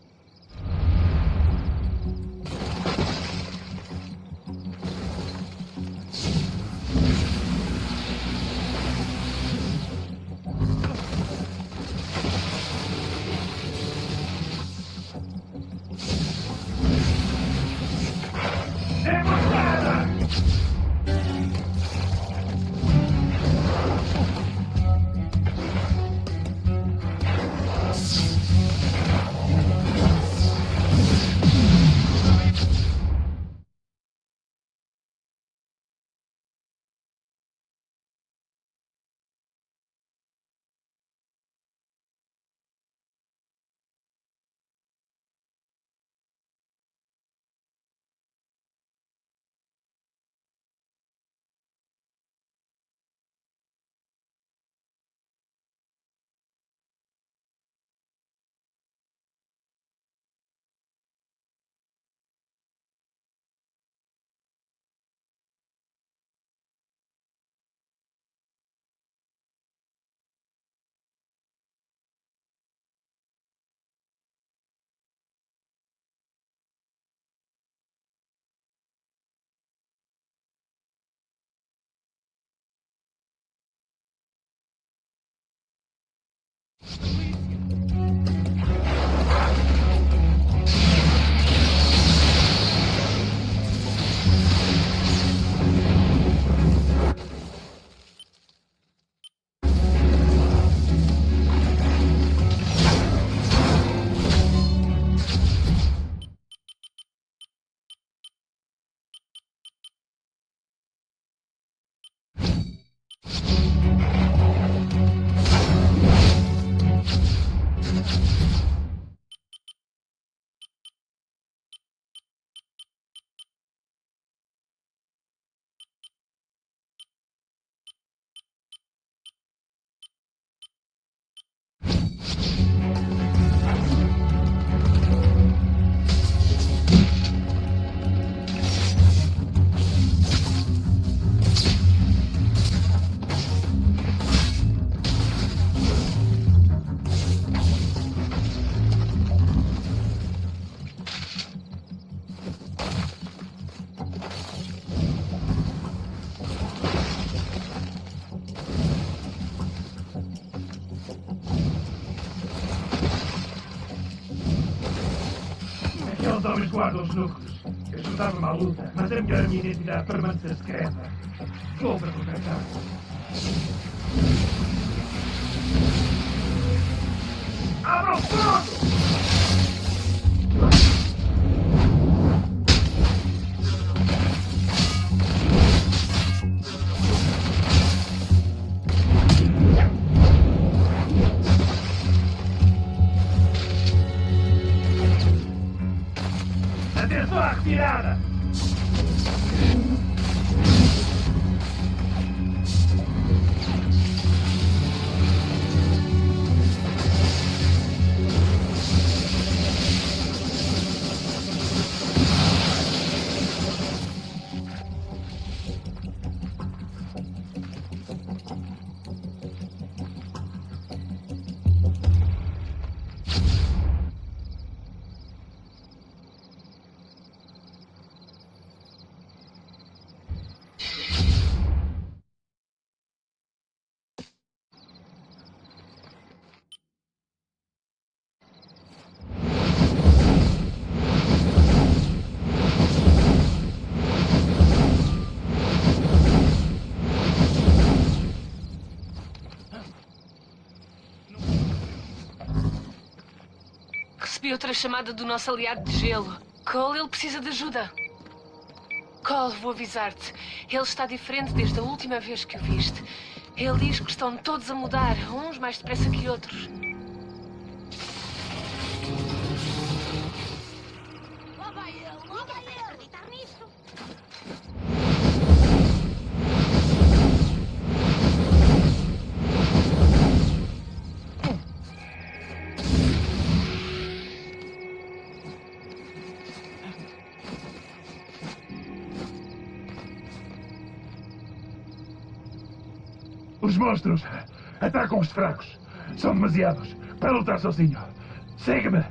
Speaker 14: resguardo aos núcleos. Ajudava-me à luta, mas é melhor a minha identidade permanecer secreta. Vou para contratar. Abra o fogo! Atenção à retirada!
Speaker 13: Recebi outra chamada do nosso aliado de gelo. Cole, ele precisa de ajuda. Cole, vou avisar-te. Ele está diferente desde a última vez que o viste. Ele diz que estão todos a mudar, uns mais depressa que outros.
Speaker 1: Lá vai ele, acreditar nisto.
Speaker 14: Os monstros atacam os fracos. São demasiados para lutar sozinho. Segue-me!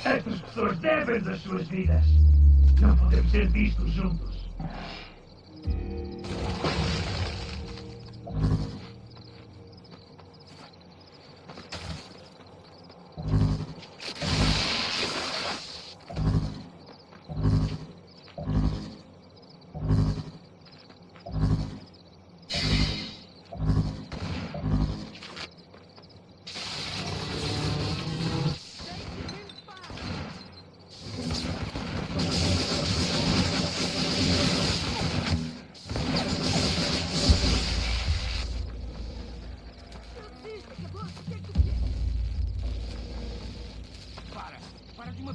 Speaker 14: Estas pessoas devem as suas vidas. Não podemos ser vistos juntos.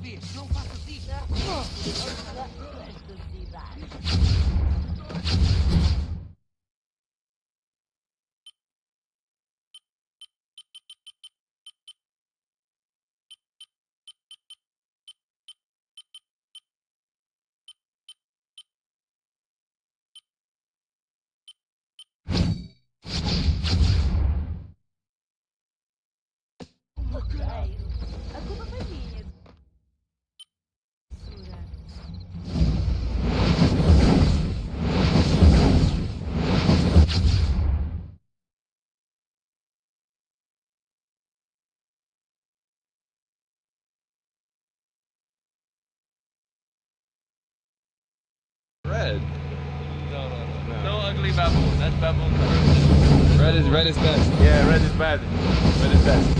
Speaker 1: vez, não faças isto.
Speaker 15: A culpa foi minha.
Speaker 9: Red.
Speaker 10: No ugly baboon. That's baboon color.
Speaker 9: Red is best.
Speaker 11: Yeah, red is bad. Red is best.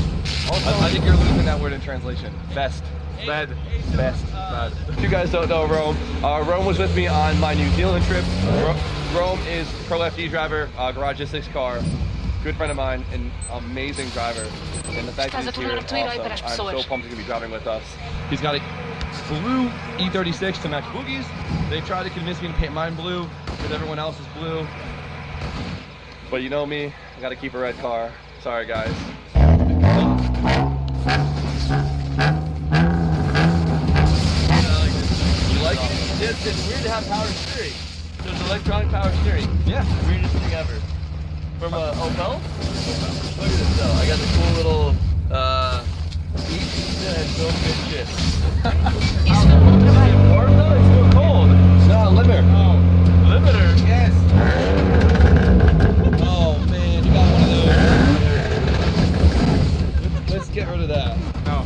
Speaker 9: Also, I think you're losing that word in translation. Best.
Speaker 11: Bad.
Speaker 9: Best. Bad. If you guys don't know Rome, Rome was with me on my New Zealand trip. Rome is pro FD driver, Garage 6 car, good friend of mine, an amazing driver. And the fact that he's here is awesome. I'm so pumped he's gonna be driving with us. He's got a blue E36 to match Boogie's. They tried to convince me to paint mine blue because everyone else is blue. But you know me, I gotta keep a red car. Sorry guys. You like it? It's weird to have power steering. So it's electronic power steering. Yeah. Weirdest thing ever. From a Opel? Look at this though. I got the cool little built-in shit. Is it warm though? It's still cold. No, limiter. Oh. Limiter? Yes. Oh man, you got one of those. Let's get rid of that. No.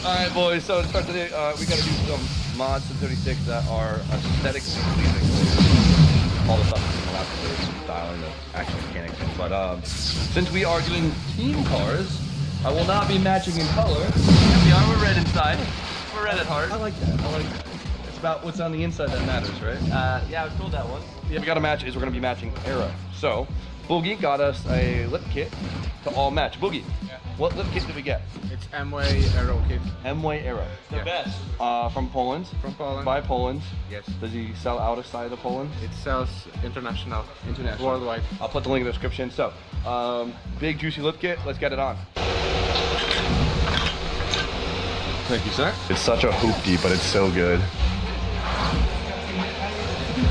Speaker 9: Alright boys, so to start today, we gotta do some mods to 36 that are aesthetically pleasing. All the stuff styling the actual mechanics. But since we are doing team cars, I will not be matching in color.
Speaker 10: Yeah, we are. We're red inside. We're red at heart.
Speaker 9: I like that. I like that. It's about what's on the inside that matters, right?
Speaker 10: Yeah, I was told that once.
Speaker 9: Yeah, we gotta match is we're gonna be matching Era. So Boogie got us a lip kit to all match. Boogie, what lip kit did we get?
Speaker 7: It's M-Way Aero kit.
Speaker 9: M-Way Era.
Speaker 10: The best.
Speaker 9: From Poland.
Speaker 7: From Poland.
Speaker 9: By Poland.
Speaker 7: Yes.
Speaker 9: Does he sell outside of Poland?
Speaker 7: It sells international.
Speaker 9: International.
Speaker 7: Worldwide.
Speaker 9: I'll put the link in the description. So, big juicy lip kit. Let's get it on. Thank you, sir. It's such a hoopty, but it's so good.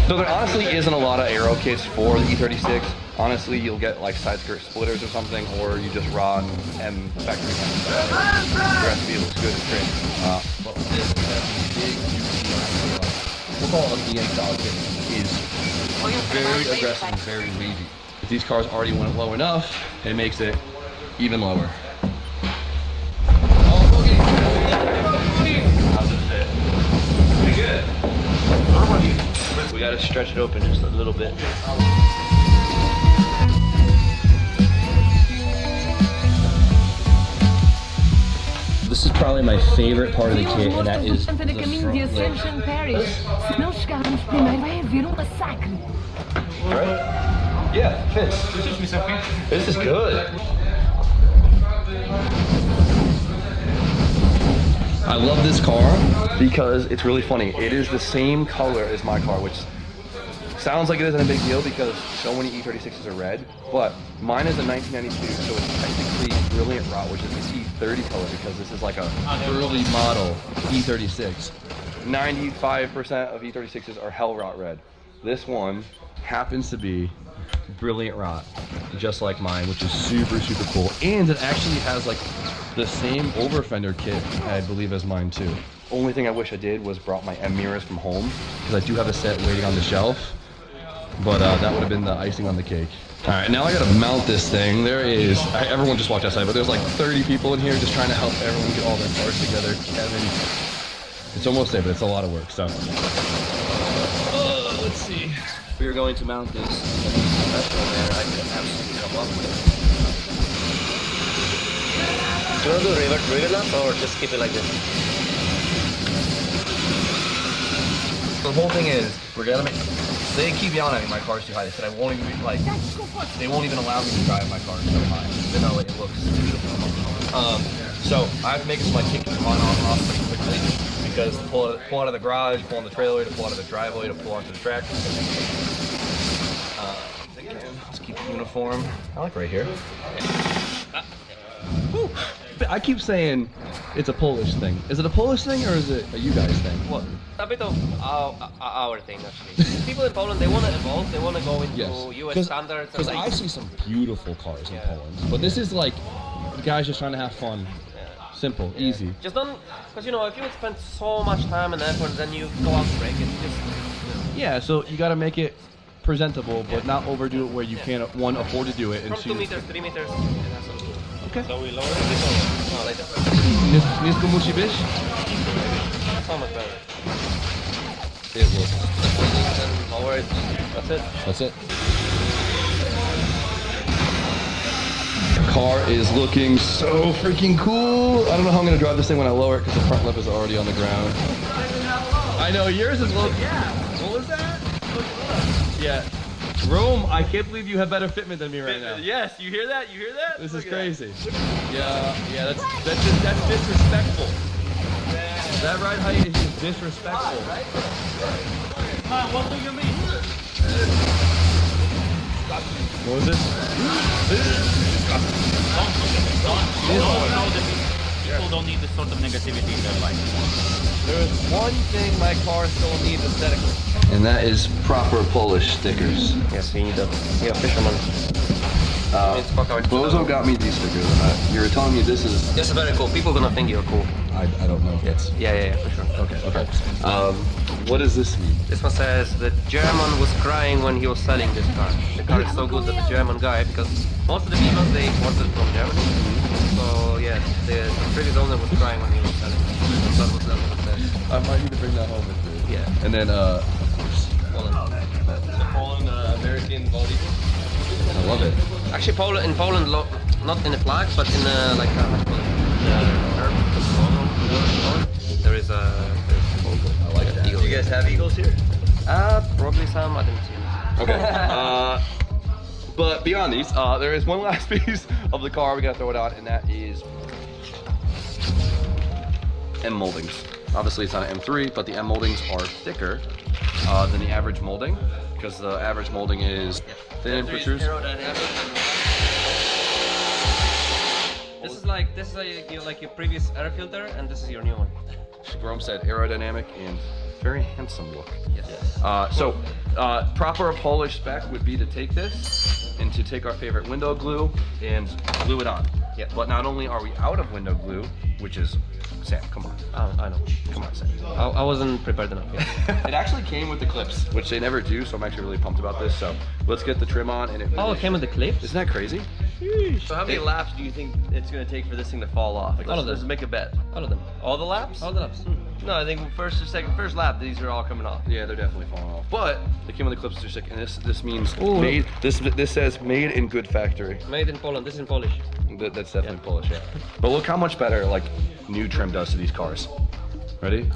Speaker 9: So there honestly isn't a lot of aero kits for the E36. Honestly, you'll get like side skirt splitters or something, or you just raw and factory. The recipe looks good and trim. But this big, juicy, we'll call it a DN style kit, is very aggressive and very wavy. If these cars already went low enough, it makes it even lower. Oh, Boogie! How's it fit? Pretty good. We gotta stretch it open just a little bit. This is probably my favorite part of the kit, and that is the front lip. Right? Yeah, fits. This is good. I love this car because it's really funny. It is the same color as my car, which sounds like it isn't a big deal because so many E36s are red, but mine is a 1992, so it's technically Brilliant Rot, which is the E30 color because this is like a early model E36. 95% of E36s are Hell Rot red. This one happens to be Brilliant Rot, just like mine, which is super, super cool. And it actually has like the same over fender kit, I believe, as mine too. Only thing I wish I did was brought my M mirrors from home, because I do have a set waiting on the shelf, but that would have been the icing on the cake. All right, now I gotta mount this thing. There is, everyone just walked outside, but there's like 30 people in here just trying to help everyone get all their cars together. Kevin, it's almost there, but it's a lot of work, so. let's see. We are going to mount this professional manner I could absolutely come up with.
Speaker 10: Do you want to do river lap or just keep it like this?
Speaker 9: The whole thing is, we're gonna make. They keep yelling at me, my car's too high. They said I won't even be, like, they won't even allow me to drive my car so high, even though it looks beautiful. So I have to make it so my kit can come on off pretty quickly, because to pull out of the garage, pull on the trailer, to pull out of the driveway, to pull onto the track. Let's keep it uniform. I like right here. I keep saying it's a Polish thing. Is it a Polish thing or is it a you guys thing?
Speaker 10: What? A bit of our thing, actually. People in Poland, they want to evolve, they want to go into US standards.
Speaker 9: Because I see some beautiful cars in Poland, but this is like guys just trying to have fun. Simple, easy.
Speaker 10: Just don't, because you know, if you would spend so much time and effort, then you go out to break it. Just,
Speaker 9: yeah, so you got to make it presentable, but not overdo it where you can't, one, afford to do it, and
Speaker 10: from
Speaker 9: two...
Speaker 10: 2 meters, 3 meters, it has to look.
Speaker 9: Okay.
Speaker 10: So we lower it, no, like that.
Speaker 9: Nisko musi być?
Speaker 10: So much better.
Speaker 9: It will.
Speaker 10: Lower it. That's it.
Speaker 9: That's it. Car is looking so freaking cool. I don't know how I'm gonna drive this thing when I lower it because the front lip is already on the ground. I know, yours is low. Yeah. What was that? Yeah. Rome, I can't believe you have better fitment than me right now.
Speaker 10: Yes, you hear that? You hear that?
Speaker 9: This is crazy. Yeah, that's disrespectful. That ride height is just disrespectful.
Speaker 11: What do you mean?
Speaker 9: What was this?
Speaker 12: People don't need this sort of negativity in their life.
Speaker 9: There's one thing my car still needs aesthetically. And that is proper Polish stickers.
Speaker 10: Yes, you need a fisherman.
Speaker 9: Bozo got me these stickers. You were telling me this is...
Speaker 10: This is very cool. People are gonna think you're cool.
Speaker 9: I don't know if it's...
Speaker 10: Yeah, for sure.
Speaker 9: Okay. What does this mean?
Speaker 10: This one says the German was crying when he was selling this car. The car is so good that the German guy, because most of the people they imported from Germany. So yeah, the previous owner was crying when he was selling. That's what that says.
Speaker 9: I might need to bring that home with me.
Speaker 10: Yeah.
Speaker 9: And then
Speaker 10: Poland, American body.
Speaker 9: I love it.
Speaker 10: Actually, in Poland, not in the flag, but in like there is a.
Speaker 9: I like that.
Speaker 10: Do you guys have eagles here? Probably some. I didn't see them.
Speaker 9: Okay. But beyond these, there is one last piece of the car we gotta throw it on, and that is M moldings. Obviously, it's not an M3, but the M moldings are thicker than the average molding, because the average molding is thin and protrusive.
Speaker 10: This is like your previous air filter, and this is your new one.
Speaker 9: Rome said aerodynamic and very handsome look.
Speaker 10: Yes.
Speaker 9: Proper Polish spec would be to take this and to take our favorite window glue and glue it on.
Speaker 10: Yeah.
Speaker 9: But not only are we out of window glue, which is Sam, come on.
Speaker 10: I know.
Speaker 9: Come on, Sam.
Speaker 10: I wasn't prepared enough yet.
Speaker 9: It actually came with the clips, which they never do, so I'm actually really pumped about this. So let's get the trim on. And it
Speaker 10: came with the clips?
Speaker 9: Isn't that crazy?
Speaker 10: So how many laps do you think it's going to take for this thing to fall off? Like, let's make a bet. All of them. All the laps? All the laps. No, I think first lap, these are all coming off.
Speaker 9: Yeah, they're definitely falling off. But they came with the clips, and this means made. This says made in good factory.
Speaker 10: Made in Poland. This is in Polish.
Speaker 9: That's definitely Polish, yeah. But look how much better like new trim does to these cars. Ready?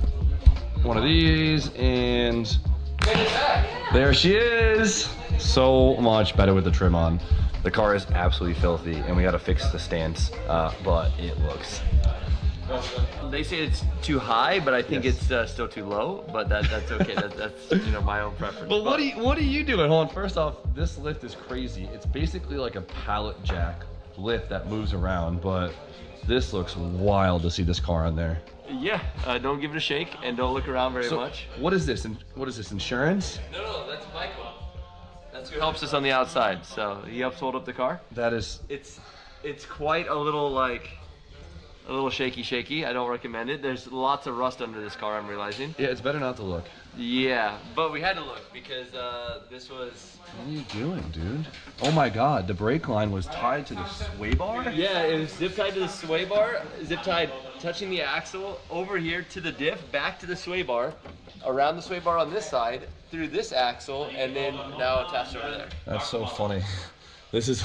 Speaker 9: One of these, and there she is. So much better with the trim on. The car is absolutely filthy, and we got to fix the stance, but it looks.
Speaker 10: They say it's too high, but I think it's still too low. But that's okay. That's my own preference.
Speaker 9: But what are you doing? Hold on. First off, this lift is crazy. It's basically like a pallet jack lift that moves around, but this looks wild to see this car on there.
Speaker 10: Yeah. Don't give it a shake and don't look around very much.
Speaker 9: What is this? What is this? Insurance?
Speaker 10: No, that's Michael. That's who helps us on the outside. So he helps hold up the car.
Speaker 9: That is.
Speaker 10: It's quite a little shaky. I don't recommend it. There's lots of rust under this car, I'm realizing.
Speaker 9: Yeah, it's better not to look.
Speaker 10: Yeah, but we had to look because this was...
Speaker 9: What are you doing, dude? Oh my god, the brake line was tied to the sway bar?
Speaker 10: Yeah, it was zip tied to the sway bar, zip tied touching the axle, over here to the diff, back to the sway bar.
Speaker 9: around the sway bar on this side, through this axle, and then now attached over there.
Speaker 16: That's so funny. This is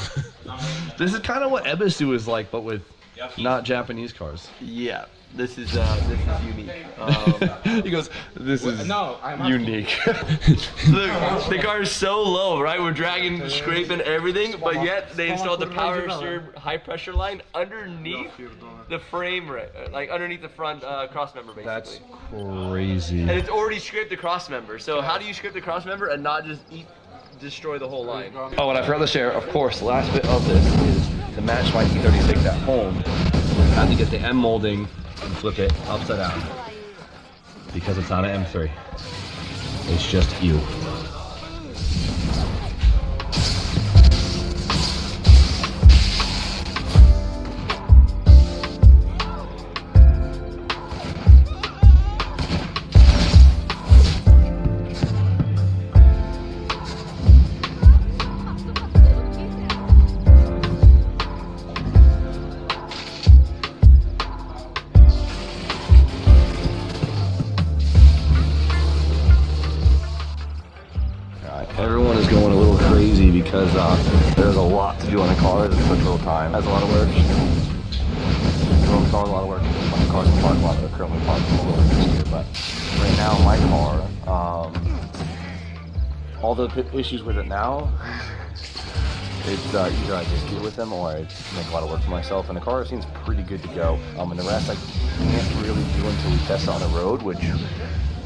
Speaker 16: kind of what Ebisu is like, but with not Japanese cars.
Speaker 9: Yeah, this is unique.
Speaker 16: He goes, this is unique.
Speaker 9: The car is so low, right? We're dragging, scraping everything, but yet they installed the power serve high pressure line underneath the frame, like underneath the front cross member, basically.
Speaker 16: That's crazy.
Speaker 9: And it's already scraped the cross member. So how do you scrape the cross member and not just destroy the whole line?
Speaker 16: Oh, and I forgot to share, of course, the last bit of this is to match my E36 at home. I had to get the M molding and flip it upside down because it's on an M3. It's just you. Everyone is going a little crazy because there's a lot to do on the car. It's a little time. Has a lot of work. The car's a lot of work. My car's in park lot. They're currently parked a little bit this year, but right now my car, all the issues with it now, it's either I just deal with them or I make a lot of work for myself. And the car seems pretty good to go. And the rest I can't really do until we test it on the road, which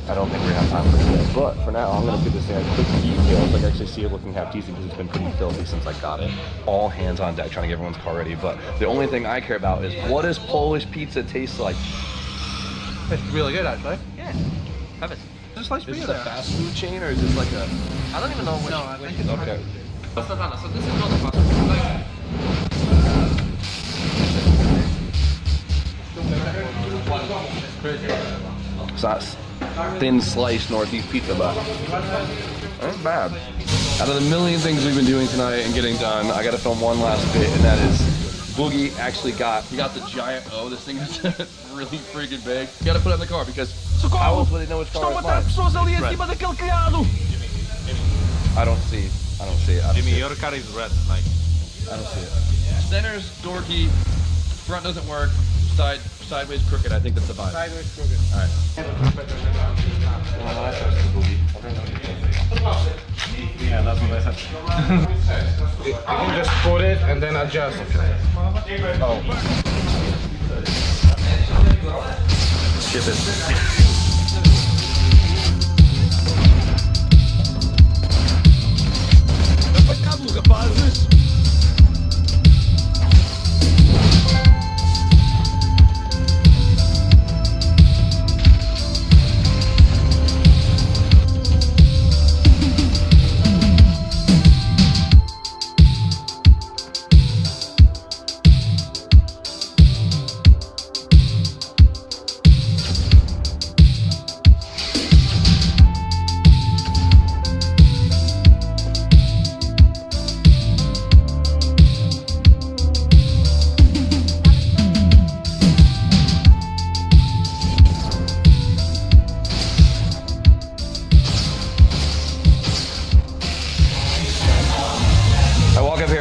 Speaker 16: I don't think we're gonna have time for today, but for now, I'm gonna do this thing at quick details. Like I actually see it looking half decent because it's been pretty filthy since I got it. All hands on deck trying to get everyone's car ready, but the only thing I care about is what does Polish pizza taste like?
Speaker 7: It's really good, actually.
Speaker 9: Yeah, have it.
Speaker 7: Just like
Speaker 16: Is this a fast food chain or is this like a...
Speaker 9: I don't even know which.
Speaker 7: No, I think it's
Speaker 16: okay.
Speaker 9: So this is not a fast food.
Speaker 16: It's not thin sliced Northeast pizza, but that's bad. Out of the million things we've been doing tonight and getting done, I gotta film one last bit, and that is Boogie actually got the giant O. This thing is really freaking big. You gotta put it in the car because how else would they know which car is mine? I don't see it.
Speaker 11: Jimmy, your car is red, like.
Speaker 16: I don't see it. Center's dorky, front doesn't work, sideways crooked. I think that's the vibe.
Speaker 7: Sideways crooked.
Speaker 16: All right.
Speaker 11: Yeah, that's what I said.
Speaker 7: You can just put it and then adjust.
Speaker 16: Oh. Ship it. Rapazes.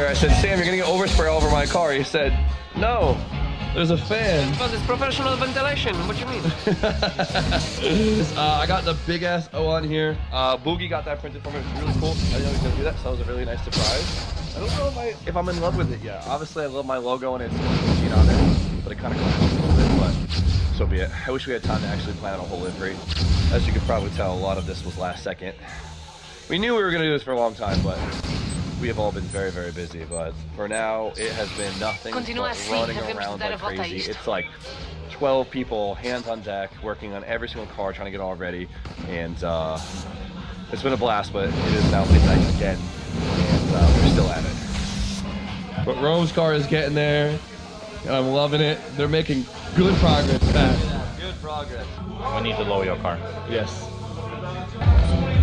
Speaker 16: I said, Sam, you're gonna get overspray all over my car. He said, no, there's a fan.
Speaker 10: But it's professional ventilation. What do you mean?
Speaker 16: I got the big ass O on here. Boogie got that printed for me. It was really cool. I didn't know he was gonna do that, so that was a really nice surprise. I don't know if I'm in love with it yet. Obviously, I love my logo and it's sheet on it, but it kind of clashes a little bit. But so be it. I wish we had time to actually plan out a whole livery. As you could probably tell, a lot of this was last second. We knew we were gonna do this for a long time, but we have all been very, very busy, but for now, it has been nothing but running around like crazy. It's like 12 people, hands on deck, working on every single car, trying to get all ready, and it's been a blast, but it is now midnight again, and we're still at it. But Rome's car is getting there, and I'm loving it. They're making good progress, Pat.
Speaker 9: Good progress.
Speaker 11: We need to lower your car.
Speaker 16: Yes.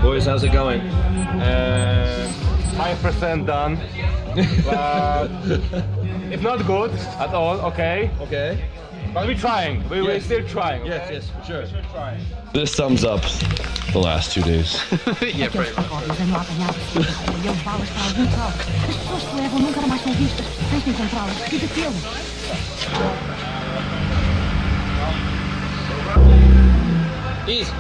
Speaker 11: Boys, how's it going? 5% done, but it's not good at all. Okay.
Speaker 16: Okay.
Speaker 11: But we're trying. We're still trying.
Speaker 16: Yes,
Speaker 11: okay?
Speaker 16: yes, for sure.
Speaker 11: We're trying.
Speaker 16: This sums up
Speaker 17: the last 2 days.
Speaker 16: Yeah, pretty much.
Speaker 1: Vêm lá apanhar e eles balas para algum local. As pessoas que levam nunca mais são vistas. Tens de encontrá-las e detê-los.
Speaker 16: Easy.